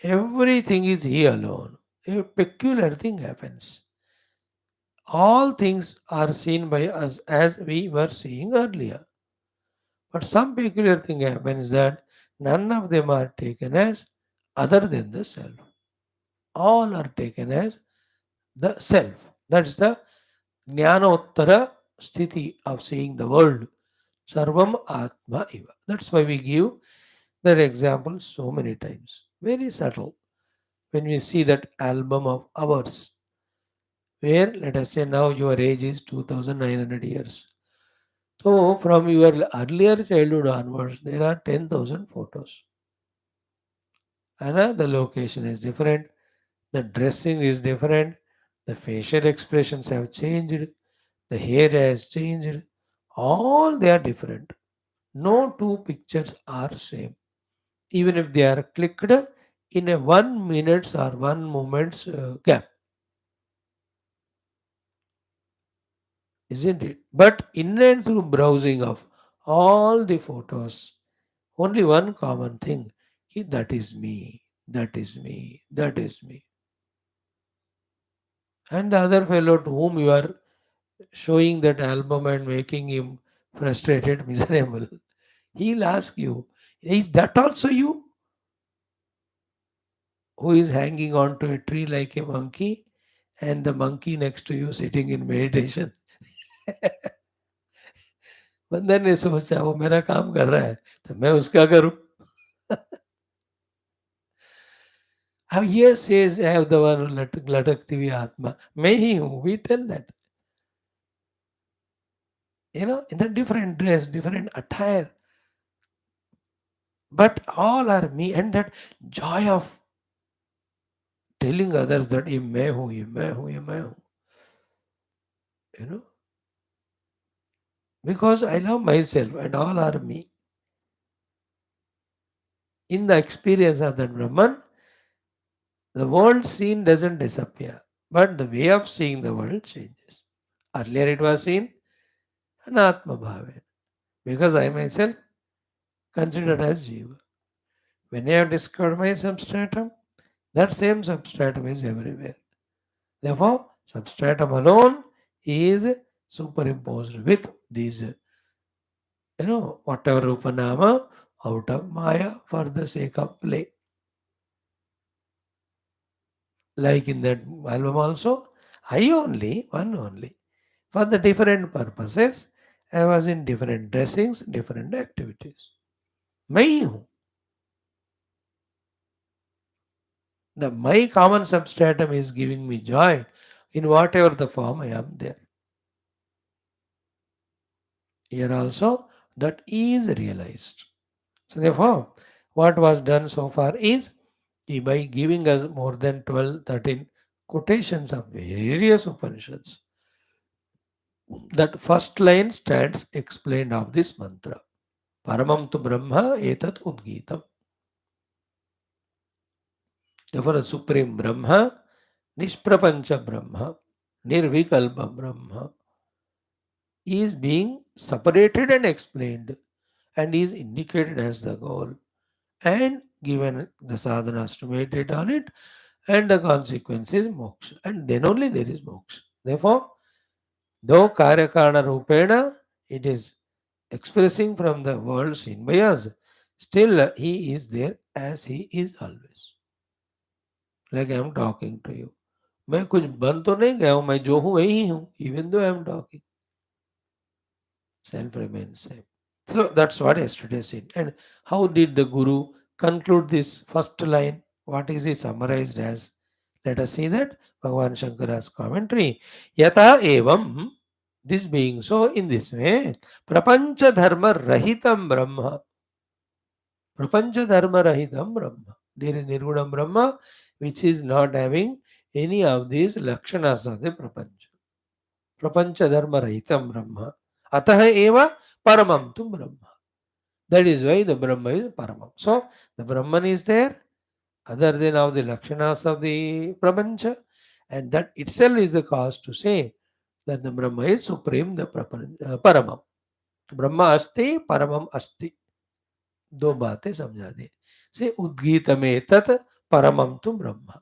everything is he alone. A peculiar thing happens. All things are seen by us as we were seeing earlier. But some peculiar thing happens that none of them are taken as other than the self. All are taken as the self. That's the Jnanottara sthiti of seeing the world. Sarvam Atma Iva. That's why we give that example so many times. Very subtle. When we see that album of ours, where let us say now your age is 2900 years. So from your earlier childhood onwards, there are 10,000 photos. And the location is different, the dressing is different, the facial expressions have changed, the hair has changed. All they are different. No two pictures are same. Even if they are clicked in a 1 minute or 1 moment's gap, isn't it? But in and through browsing of all the photos, only one common thing, that is me, that is me, that is me. And the other fellow to whom you are showing that album and making him frustrated, miserable, he'll ask you, is that also you who is hanging on to a tree like a monkey and the monkey next to you sitting in meditation? बंदर ने सोचा वो मेरा काम कर रहा है तो मैं उसका करूं. How he says I have the one लटकती हुई आत्मा मैं ही हूं. We tell that, in the different dress, different attire, but all are me. And that joy of telling others that ये मैं हूँ, ये मैं हूँ, ये मैं हूँ, you know, because I love myself and all are me. In the experience of that Brahman, the world seen doesn't disappear, but the way of seeing the world changes. Earlier it was seen Anatma Bhave, because I myself considered as Jiva. When I have discovered my substratum, that same substratum is everywhere. Therefore, substratum alone is superimposed with these, whatever Upanama out of Maya for the sake of play. Like in that album also, I only, one only. For the different purposes, I was in different dressings, different activities. मैं ही हूँ. The my common substratum is giving me joy in whatever the form I am there. Here also, that is realized. So therefore, what was done so far is by giving us more than 12, 13 quotations of various Upanishads. That first line stands explained of this mantra. Paramam tu Brahma etat udgitam. Therefore, the Supreme Brahma, Nishprapancha Brahma, Nirvikalpa Brahma is being separated and explained and is indicated as the goal and given the sadhanas to meditate on it, and the consequence is moksha, and then only there is moksha. Therefore, though karyakarana rupena it is expressing from the world seen by us, still he is there as he is always. Like I am talking to you. मैं कुछ बन तो नहीं गया हूं, मैं जो हूं वही हूं, even though I am talking. Self remains same. So that's what yesterday said. And how did the Guru conclude this first line? What is he summarized as? Let us see that. Bhagavan Shankara's commentary. Yata evam, this being so in this way, prapancha dharma rahitam brahma. Prapancha dharma rahitam brahma. There is Nirgunam Brahma which is not having any of these lakshanas of the prapancha. Prapancha dharma rahitam brahma. Ataha eva paramam tu brahma. That is why the Brahma is Paramam. So the Brahman is there, other than of the Lakshanas of the Prapancha, and that itself is a cause to say that the Brahma is supreme, the Paramam. Brahma asti, Paramam asti. दो बातें समझा दी से उद्गीत में तत् परमम तुम ब्रह्म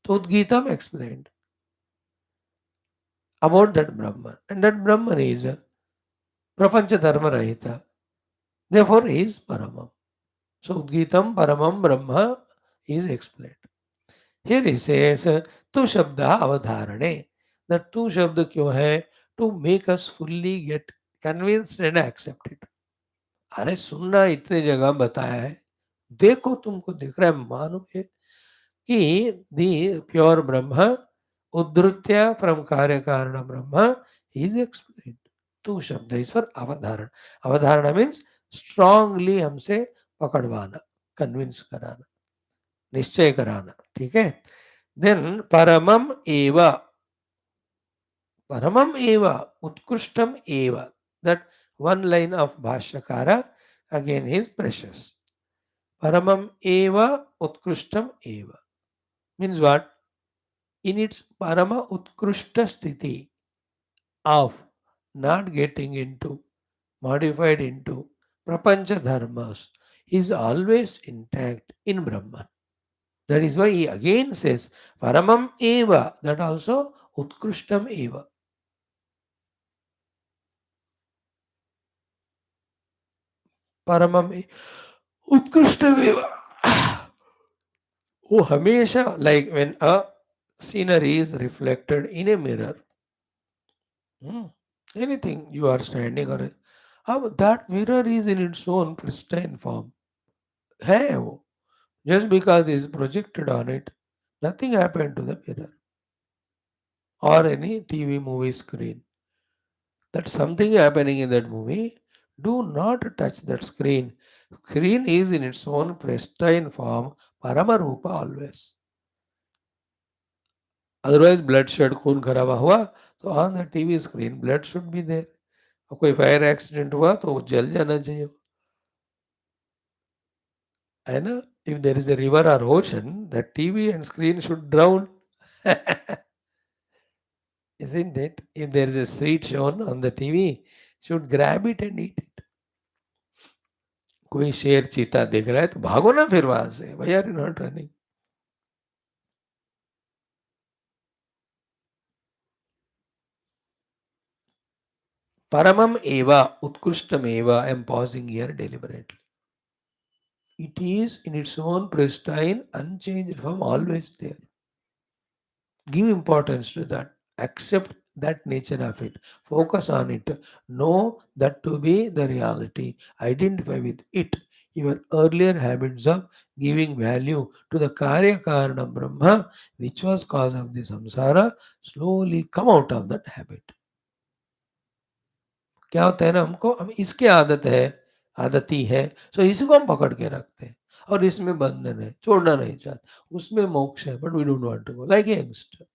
तो उद्गीतम explained about that Brahman, and that Brahman is prapancha dharma rahita, therefore he is paramam. So Udgitam Paramam Brahma is explained. Here he says, Tu Shabda Avadharane. That Tu Shabda क्यों है? To make us fully get convinced and accept it. अरे सुनना इतने जगह बताया है, देखो तुमको दिख रहा है, मालूम है कि the pure Brahma उद्धृत्य from कार्य कारण ब्रह्म is explained. Tu शब्द is for अवधारण. अवधारणा means strongly हमसे पकड़वाना, कन्विंस कराना, निश्चय कराना. ठीक है. देन परमम एव उत्कृष्टम एव. That one line of Bhashyakara again is precious. Paramam eva utkrishtam eva means what? In its parama utkrishta sthiti of not getting into, modified into prapancha dharmas is always intact in Brahman. That is why he again says Paramam Eva, that also Utkrishtam Eva. Paramam Utkrishtam Eva. वो हमेशा like when a scenery is reflected in a mirror, hmm, anything you are standing or how that mirror is in its own pristine form. है वो. Just because it is projected on it, nothing happened to the mirror or any TV movie screen. That something happening in that movie, do not touch that screen. Screen is in its own pristine form, Paramarupa always. Otherwise, bloodshed, खून खराबा हुआ तो on the TV screen, blood should be there. और कोई fire accident हुआ तो वो जल जाना चाहिए, है ना. If there is a river or ocean, the TV and screen should drown. Isn't it? If there is a sweet shown on the TV, should grab it and eat it. कोई शेर चीता दिख रहा है तो भागो ना फिर वहां से. Why are you not running? Paramam eva, utkrishtam eva. I am pausing here deliberately. It is in its own pristine, unchanged form, always there. Give importance to that. Accept that nature of it. Focus on it. Know that to be the reality. Identify with it. Your earlier habits of giving value to the Karya Karna Brahma, which was cause of the samsara, slowly come out of that habit. क्या होता है ना, हमको हम इसके आदत है, आदती है, सो इसी को हम पकड़ के रखते हैं और इसमें बंधन है, छोड़ना नहीं चाहते, उसमें मोक्ष है, but we don't want to go like youngster.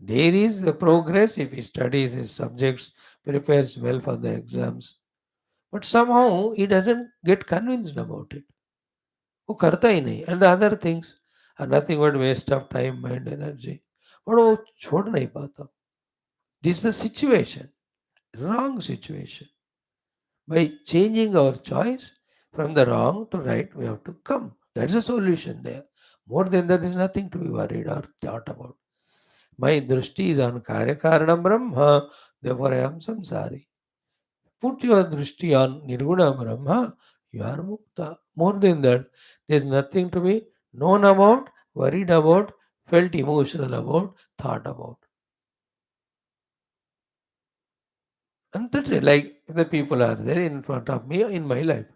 There is progress if he studies his subjects, prepares well for the exams, but somehow he doesn't get convinced about it. वो करता ही नहीं, and the other things are nothing but waste of time, mind, energy, but वो छोड़ नहीं पाता. This is the situation, wrong situation. By changing our choice from the wrong to right, we have to come. That's a solution there. More than that, there's nothing to be worried or thought about. My drushti is on Karya Karanam Brahma, therefore I am samsari. Put your drushti on Nirguna Brahma, you are mukta. More than that, there's nothing to be known about, worried about, felt emotional about, thought about. And that's it. Like if the people are there in front of me in my life,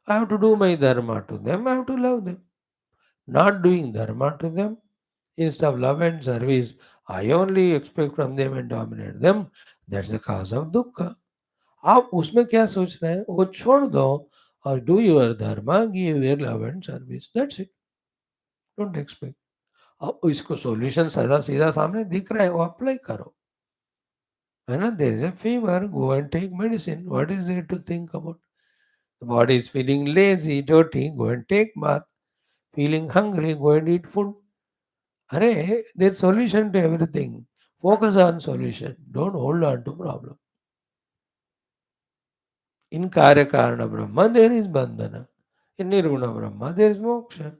I have to do my dharma to them, I have to love them. Not doing dharma to them, instead of love and service, I only expect from them and dominate them. That's the cause of दुख. आप उसमें क्या सोच रहे हैं वो छोड़ दो और do your Dharma give your love and service that's it don't expect अब इसको सॉल्यूशन सीधा सीधा सामने दिख रहा है वो अप्लाई करो है ना there is a fever go and take medicine what is there to think about the body is feeling lazy dirty go and take bath feeling hungry go and eat food अरे there's solution to everything focus on solution don't hold on to problem in karya karana brahma there is bandhana in nirguna brahma there is moksha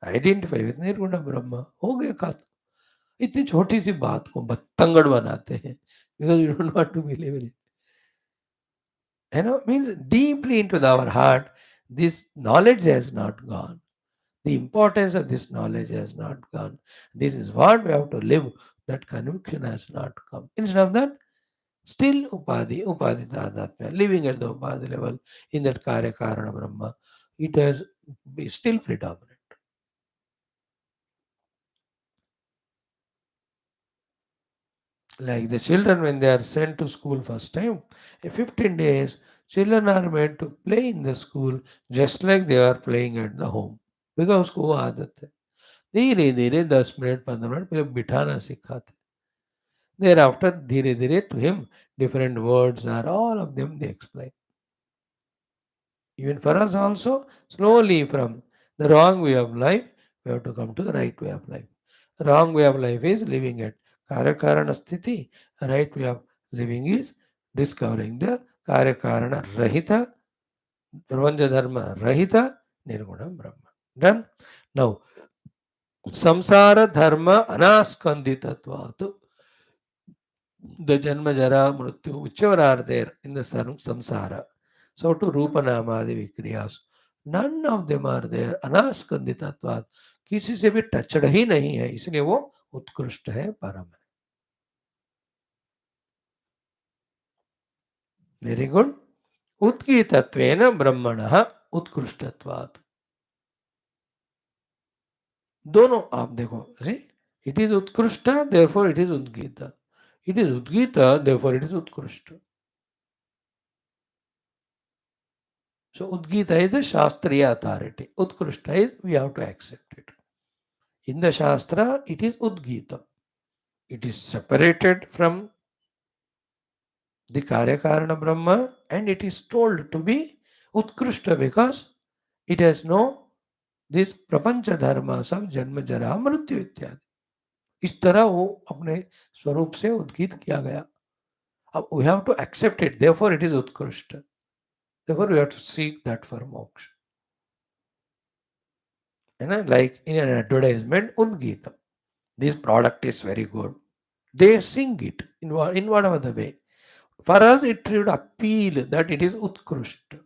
identify with निर्गुण ब्रह्म हो गया खत्म इतनी छोटी सी बात को बतंगड़ बनाते हैं because you don't want to believe in it you know means deeply into our heart this knowledge has not gone the importance of this knowledge has not gone this is what we have to live that conviction has not come instead of that still upadhi tadatmya living at the upadhi level in that karya karana brahma it has be still predominant. Like the children, when they are sent to school first time, in 15 days, children are made to play in the school just like they are playing at the home. Because उसको वो आदत है धीरे धीरे 10 minute 15 minute पहले बिठाना सिखाते there after धीरे धीरे to him different words are all of them they explain even for us also, slowly from the wrong way of life, we have to come to the right way of life. Wrong way of life is living at Karyakarana Sthiti. Right way of living is discovering the Karyakarana Rahita, Pravanja Dharma Rahita, Nirguna Brahma. Done? Now, Samsara Dharma Anaskanditatvatu. The Janma Jara Mrityu, whichever are there in the samsara. So to Rupa Namadi Vikriyas, none of them are there अनास्कंदितत्वात् किसी से भी touched ही नहीं है इसलिए वो उत्कृष्ट है परम है वेरी गुड उत्कीतत्वेन ब्रह्मणः उत्कृष्टत्वात् दोनों आप देखो इट इज उत्कृष्ट देयरफॉर इट इज उद्गीत इट इज उद्गीत देयरफॉर इट इज उत्कृष्ट So Udgita is the Shastriya authority. Utkrishta is we have to accept it. In the Shastra, it is Udgita. It is separated from the Karyakarana Brahma and it is told to be Utkrishta because it has no this प्रपंच धर्म सब जन्म जरा मृत्यु इत्यादि इस तरह वो अपने स्वरूप से उद्गीत किया गया अब we have to accept it therefore it is उत्कृष्ट therefore we have to seek that for moksha like in an advertisement Udgita this product is very good they sing it in whatever the way for us it should appeal that it is Utkrushta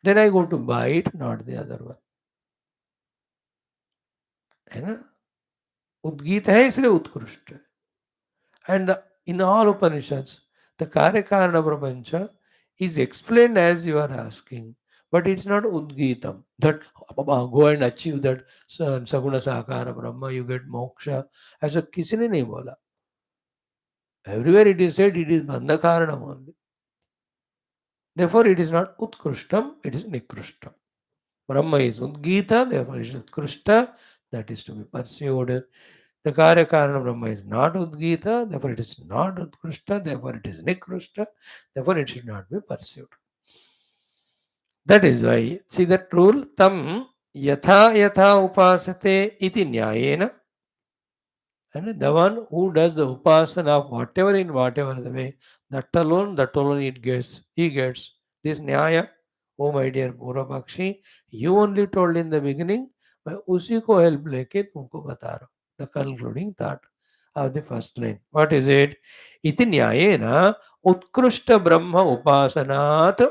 then I go to buy it not the other one है ना उद्गीत है इसलिए उत्कृष्ट है and in all Upanishads the Karyakarana Prapancha is explained as you are asking but it's not Udgitam that go and achieve that Saguna Sakara Brahma you get moksha ऐसा किसी ने नहीं बोला everywhere it is said it is Bandha Karanam only therefore it is not Utkrishtam it is Nikrishtam Brahma is Udgita therefore it is Utkrishta that is to be pursued the Karya Karana Brahma is not Udgita, therefore it is not Utkrishta, therefore it is Nikrishta, therefore it should not be pursued. That is why, see that rule, tam yatha yatha upasate iti nyayena, and the one who does the upasana of whatever in whatever the way, that alone he gets this nyaya. Oh my dear Purabhakshi, you only told in the beginning, मैं उसी को help लेके तुमको बता रहा हूँ. The concluding thought of the first line. What is it? इति न्यायेन उत्कृष्ट ब्रह्म उपासनात्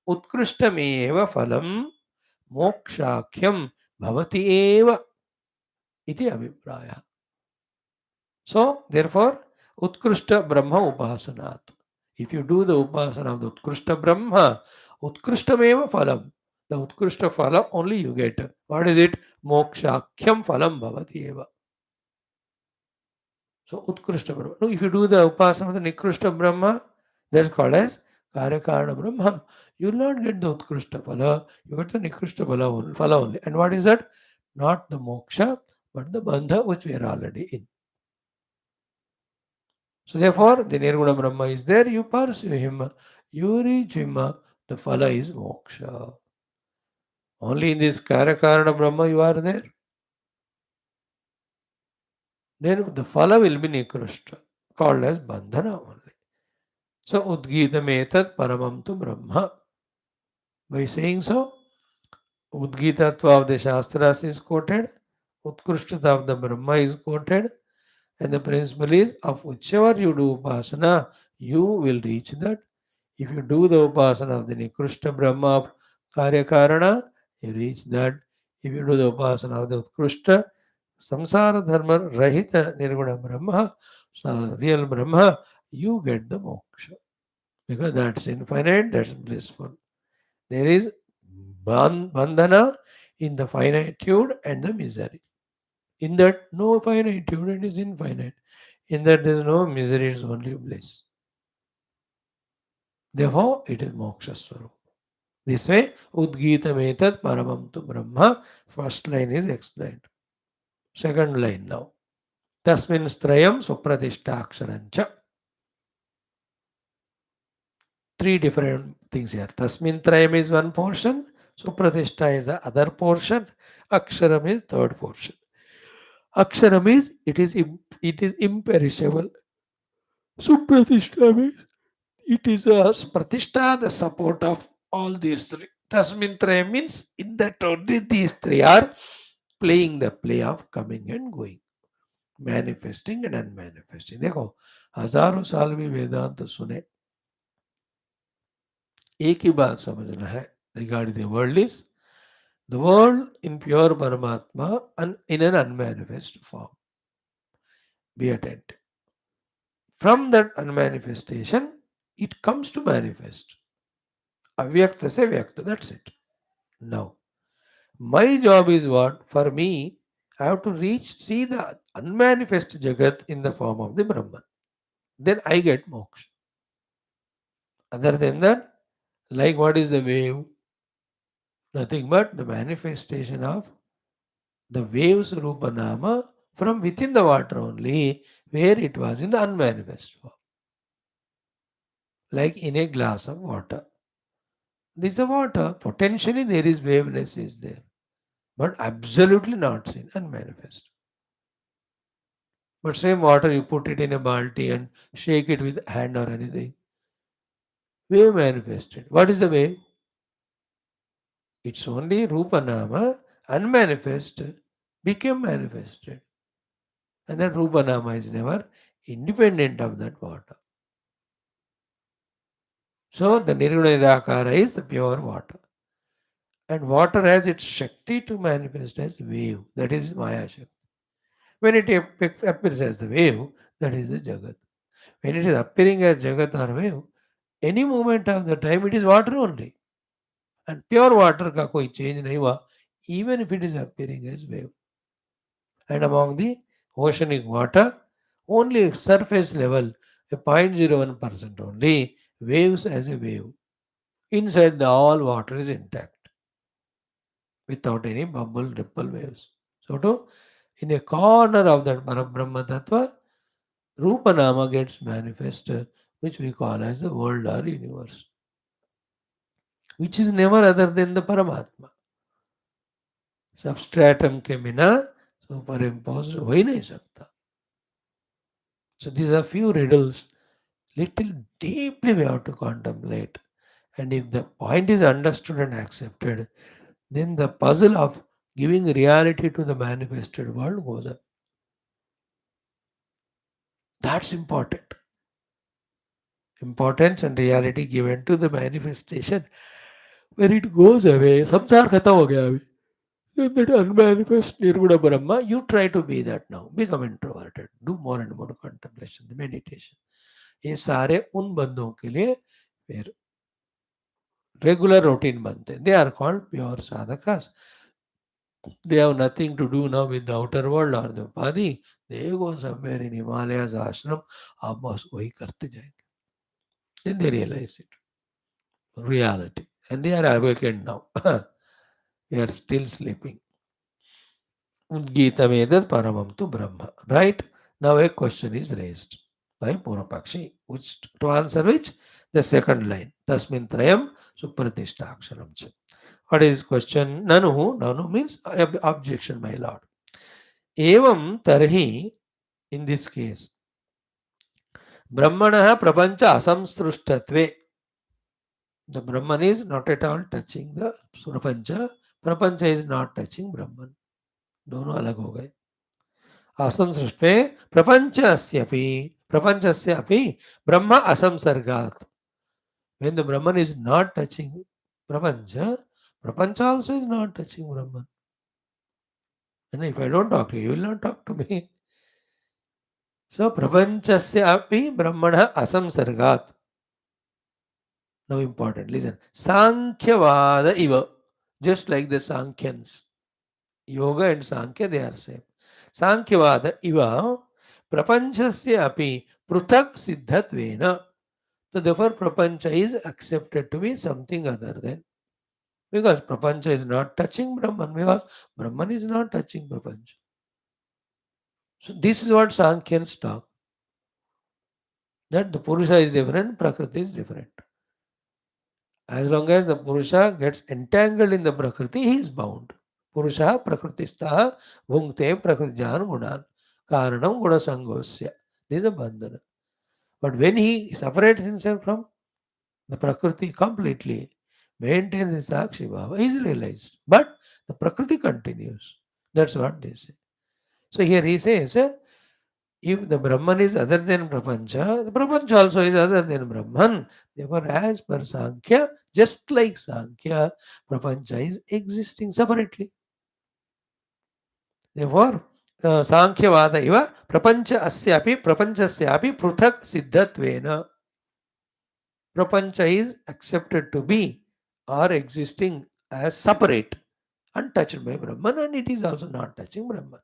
उत्कृष्टमेव फलं मोक्षाख्यं भवति एव इति अभिप्रायः. So therefore उत्कृष्ट ब्रह्म उपासनात् If you do the upasana of the Utkrishta Brahma, Utkrishtameva phalam. The Utkrishta phala only you get. What is it? Mokshakhyam phalam bhavati eva. So Utkrishta Brahma. No, if you do the upasana of the Nikrishta Brahma, that's called as Karyakarna Brahma. You will not get the Utkrishta phala. You get the Nikrishta phala only. And what is that? Not the moksha, but the bandha which we are already in. So therefore, the Nirguna Brahma is there, you pursue him, you reach him, the phala is moksha. Only in this Karyakarana Brahma you are there. Then the phala will be Nikrishta, called as bandhana only. So Udgitam etat paramam tu Brahma. By saying so, Udgitatva of the Shastras is quoted, Utkrishtata of the Brahma is quoted, and the principle is of whichever you do upasana, you will reach that. If you do the upasana of the Nikrishta Brahma of Karyakarana, you reach that. If you do the upasana of the Utkrishta Samsara Dharma Rahita Nirguna Brahma, so real Brahma, you get the moksha. Because that's infinite, that's blissful. There is bandhana in the finitude and the misery. In that, no finitude, it is infinite. In that, there is no misery, it is only bliss. Therefore, it is moksha swarup. This way, Udgitam etat paramam tu Brahma. First line is explained. Second line now. Tasmin strayam supratishthaksharancha. Three different things here. Tasmin trayam is one portion, supratishta is the other portion, aksharam is third portion. Aksharam is it is imperishable. Supratishta means it is a pratishta, the support of all these three. Tasmin trayam means in that only these three are playing the play of coming and going, manifesting and unmanifesting. देखो हजारों साल भी वेदांत सुने, एक ही बात समझना है regarding the world is the world in pure Paramatma and in an unmanifest form. Be attentive. From that unmanifestation, it comes to manifest. Avyakta se vyakta, that's it. Now, my job is what? For me, I have to see the unmanifest Jagat in the form of the Brahman. Then I get moksha. Other than that, like what is the wave? Nothing but the manifestation of the waves Rupa Nama from within the water only, where it was in the unmanifest form. Like in a glass of water. This is a water. Potentially there is waveness is there, but absolutely not seen, unmanifest. But same water you put it in a balti and shake it with hand or anything. Wave manifested. What is the wave? It's only Rupa Nama, unmanifest, became manifested. And that Rupa Nama is never independent of that water. So the Nirguna Nirakara is the pure water. And water has its Shakti to manifest as wave. That is Maya Shakti. When it appears as the wave, that is the Jagat. When it is appearing as Jagat or wave, any moment of the time it is water only. And pure water ka koi change nahi hua, even if it is appearing as wave. And among the oceanic water, only surface level, a 0.01% only, waves as a wave. Inside the all water is intact, without any bubble, ripple waves. So to, in a corner of that Parabrahma Tattva, Rupa Nama gets manifest, which we call as the world or universe, which is never other than the Paramatma. Substratum के बिना superimpose हो ही नहीं सकता. So these are few riddles, little deeply we have to contemplate. And if the point is understood and accepted, then the puzzle of giving reality to the manifested world goes up. That's important. Importance and reality given to the manifestation. When it goes away, samsar khatam ho gaya abhi. Then that unmanifest Nirguna Brahma, you try to be that now. Become introverted. Do more and more contemplation, the meditation. ये सारे उन बंदों के लिए फिर regular routine बनते हैं. They are called pure sadhakas. They have nothing to do now with the outer world or the Padi. They go somewhere in Himalayas ashram, आप बस वही करते जाएंगे. Then they realize it, reality, and they are awakened now. We are still sleeping. Gita Vedas Paramam tu Brahma. Right? Now a question is raised by Purapakshi, which to answer which the second line. Tasmin Trayam Supratishta Aksharam. What is question? Nanu. Nanu means objection, my lord. Evam tarhi, in this case, Brahmana prapancha asamsrushtatve. The Brahman is not at all touching the prapancha. Prapancha is not touching Brahman. दोनों अलग हो गए. असंसृष्टे प्रपंचस्य अपि ब्रह्म असंसर्गात्. When the Brahman is not touching prapancha, prapancha also is not touching Brahman. And if I don't talk to you, you will not talk to me. So prapanchasya api brahmana asamsargat. Now important, listen. Sankhyavada iva. Just like the Sankhyans. Yoga and Sankhya, they are same. Sankhyavada iva prapanchasya api pruthak siddhatvena. So therefore prapancha is accepted to be something other than. Because prapancha is not touching Brahman. Because Brahman is not touching prapancha. So this is what Sankyans talk. That the Purusha is different, Prakriti is different. As long as the Purusha gets entangled in the Prakriti, he is bound. Purusha Prakritistaha Bhunkte Prakritjan Gunan Karanam Guna. This is a bandhana. But when he separates himself from the Prakriti completely, maintains his Sakshi Bhava, he is realized. But the Prakriti continues. That's what they say. So here he says, if the Brahman is other than Prapancha, the Prapancha also is other than Brahman. Therefore, as per Sankhya, just like Sankhya, Prapancha is existing separately. Therefore, Sankhyavada iva Prapancha asyapi Prapanchasyapi pruthak siddhatvena. Prapancha is accepted to be or existing as separate, untouched by Brahman, and it is also not touching Brahman.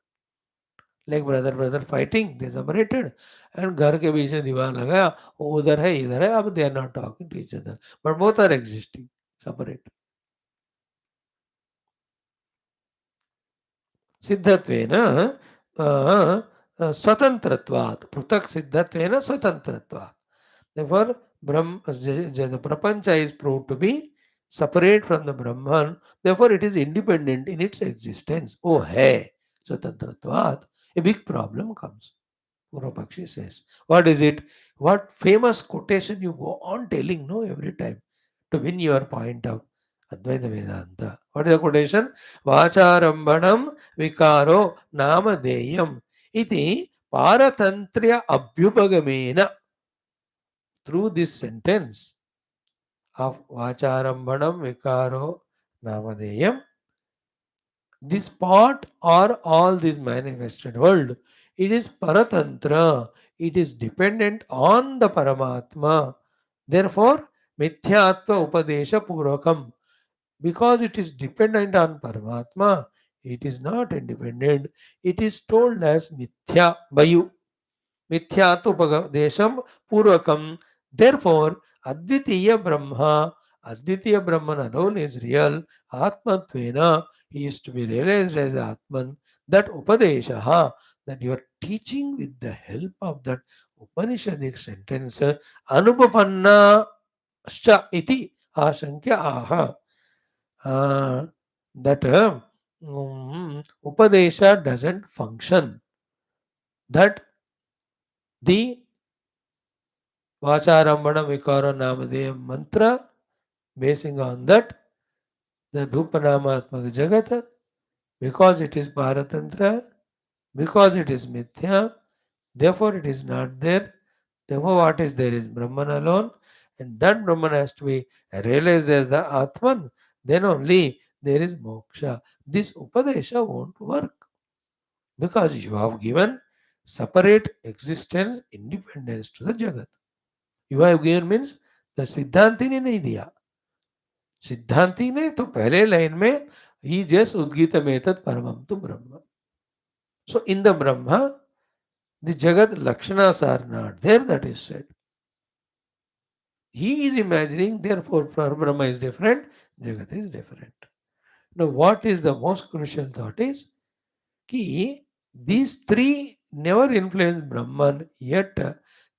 Like brother fighting, they separated, and घर के बीच में दीवार लगाया, वो उधर है इधर है, अब they are not talking to each other, but both are existing separate. सिद्धत्वेन स्वतंत्रत्वात्, पृथक सिद्धत्वेन स्वतंत्रत्वात्. Therefore, the prapancha is proved to be separate from the Brahman. Therefore, it is independent in its existence. Oh, hey, swatantratvat. A big problem comes. Purapakshi says. What is it? What famous quotation you go on telling, no, every time to win your point of Advaita Vedanta. What is the quotation? Vacharambanam vikaro namadeyam iti paratantriya abhyupagamena. Through this sentence of Vacharambanam vikaro namadeyam, this part or all this manifested world, it is paratantra, it is dependent on the Paramatma. Therefore, mithyatva upadesha purakam. Because it is dependent on Paramatma, it is not independent. It is told as mithya by you. Mithyatupagadesham purvakam. Therefore, Advitiya Brahman alone is real. Atmatvena, he is to be realized as Atman. That Upadeshaha, that you are teaching with the help of that Upanishadic sentence, Anupapanna scha iti ashankya aha. That Upadesha doesn't function. That the Vacharambana Vikara Namadeva mantra, basing on that, the Rupanamaatmaka Jagat, because it is Paratantra, because it is Mithya, therefore it is not there. Therefore, what is there is Brahman alone, and that Brahman has to be realized as the Atman, then only there is moksha. This Upadesha won't work because you have given separate existence, independence to the Jagat. You have given means the सिद्धांति ने नहीं दिया. सिद्धांति ने तो पहले line में ही just उद्गीत में तत् परमम तो ब्रह्म. So in the Brahma the jagat lakshanas are not there, that is said. He is imagining, therefore Brahma is different, jagat is different. Now what is the most crucial thought is कि these three never influence Brahman, yet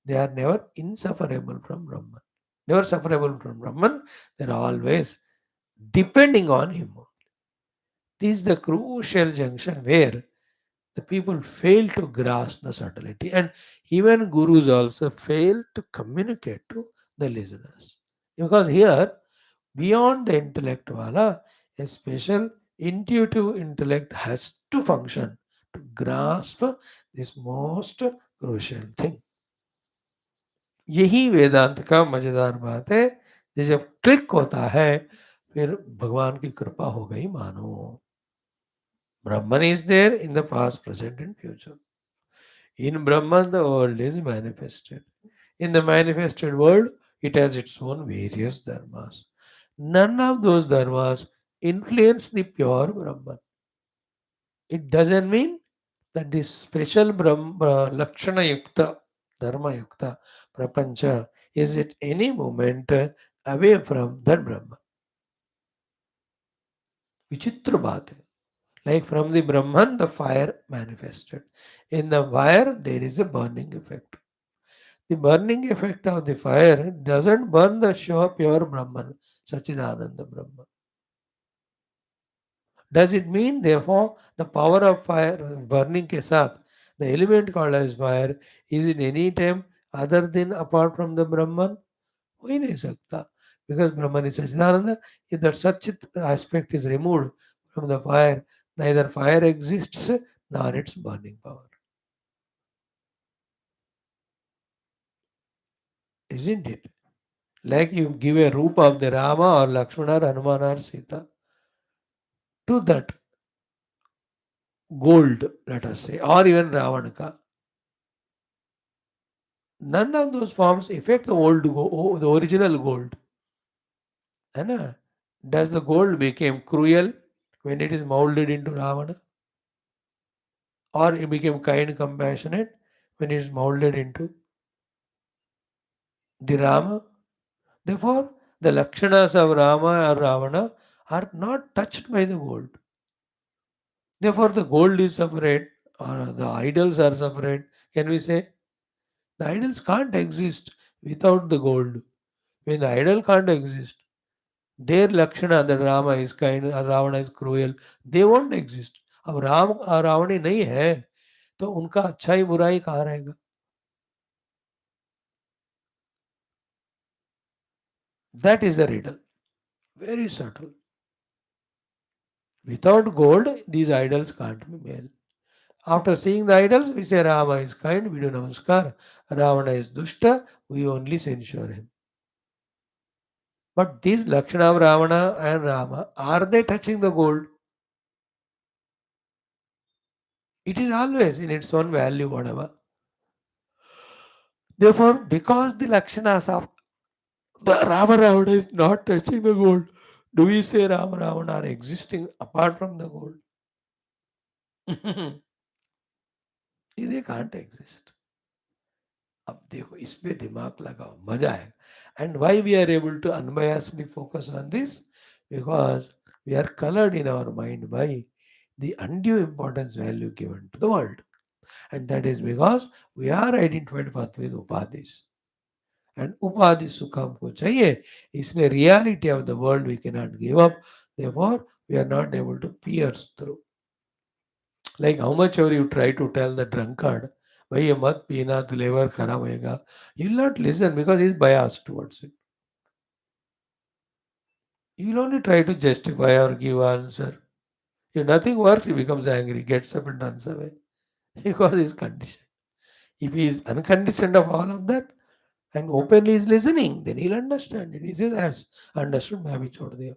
they are never insufferable from Brahman. Never sufferable from Brahman, they are always depending on him. This is the crucial junction where the people fail to grasp the subtlety, and even gurus also fail to communicate to the listeners. Because here, beyond the intellect wala, a special intuitive intellect has to function to grasp this most crucial thing. यही वेदांत का मजेदार बात है कि जब click होता है फिर भगवान की कृपा हो गई मानो. Brahman is there in the past, present and future. In Brahman, the world is manifested. In the manifested world, it has its own various dharmas. None of those dharmas influence the pure Brahman. It doesn't mean that this special Brahma, Lakshana Yukta, Dharma Yukta, Prapancha is at any moment away from that Brahman. विचित्र बात है. Like from the Brahman, the fire manifested. In the fire, there is a burning effect. The burning effect of the fire doesn't burn the pure Brahman, Sachidananda Brahman. Does it mean, therefore, the power of fire burning ke saath, the element called as fire, is in any time other than apart from the Brahman? हो ही नहीं सकता. Because Brahman is Sachidananda, if that Sachit aspect is removed from the fire, neither fire exists nor its burning power. Isn't it? Like you give a roop of the Rama or Lakshmana or Hanuman or Sita to that gold, let us say, or even Ravanaka. None of those forms affect the the original gold. है ना? Does the gold become cruel when it is molded into Ravana? Or it became kind, compassionate when it is molded into the Rama? Therefore, the Lakshanas of Rama or Ravana are not touched by the gold. Therefore, the gold is separate or the idols are separate. Can we say? The idols can't exist without the gold. When the idol can't exist, their Lakshana, that Rama is kind or Ravana is cruel, they won't exist. अब राम और रावण ही नहीं है तो उनका अच्छाई बुराई कहाँ रहेगा? That is the riddle. Very subtle. Without gold, these idols can't be made. After seeing the idols, we say Rama is kind, we do namaskar. Ravana is dushta, we only censure him. But these Lakshana of Ravana and Rama, are they touching the gold? It is always in its own value, whatever. Therefore, because the Lakshanas of the Rama Ravana is not touching the gold, do we say Rama Ravana are existing apart from the gold? They can't exist. अब देखो इस पे दिमाग लगाओ, मजा है. And why we are able to unbiasedly focus on this? Because we are colored in our mind by the undue importance value given to the world. And that is because we are identified with upadhis. And upadhi sukha हमको चाहिए, इसलिए reality of the world we cannot give up. Therefore, we are not able to pierce through. Like how much ever you try to tell the drunkard, भाई ये मत पीना तो लेवर खराब होएगा, he will not listen because he is biased towards it. He will only try to justify or give answer. If nothing works, he becomes angry, gets up and runs away because he is conditioned. If he is unconditioned of all of that and openly is listening, then he'll understand it. He says, as understood, मैं अभी छोड़ दिया.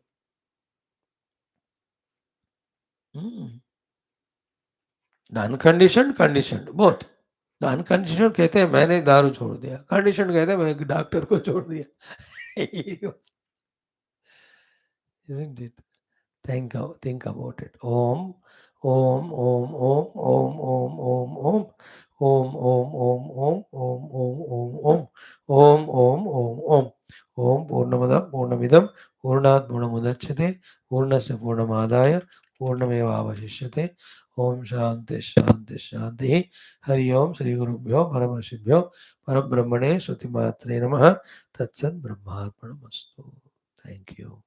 The unconditioned, conditioned, both. Unconditional कहते हैं मैंने दारू छोड़ दिया, कंडीशन कहते हैं मैं डॉक्टर को छोड़ दिया. Isn't it? Think about it. Om, Om, Om, Om, Om, Om, Om, Om, Om, Om, Om, Om, Om, Om, Om, Om, Om, Om, Om, Om. Om Purnamada Purnamidam Purnat Purnamudachyate Purnasya Purnamadaya Purnamevavashishyate. Om Shanti Shanti Shanti. Hari Om Shri Gurubhyo Paramarshibhyo Parabrahmane Shruti MAATRE Namaha. Tatsat Brahmarpanamastu. Thank you.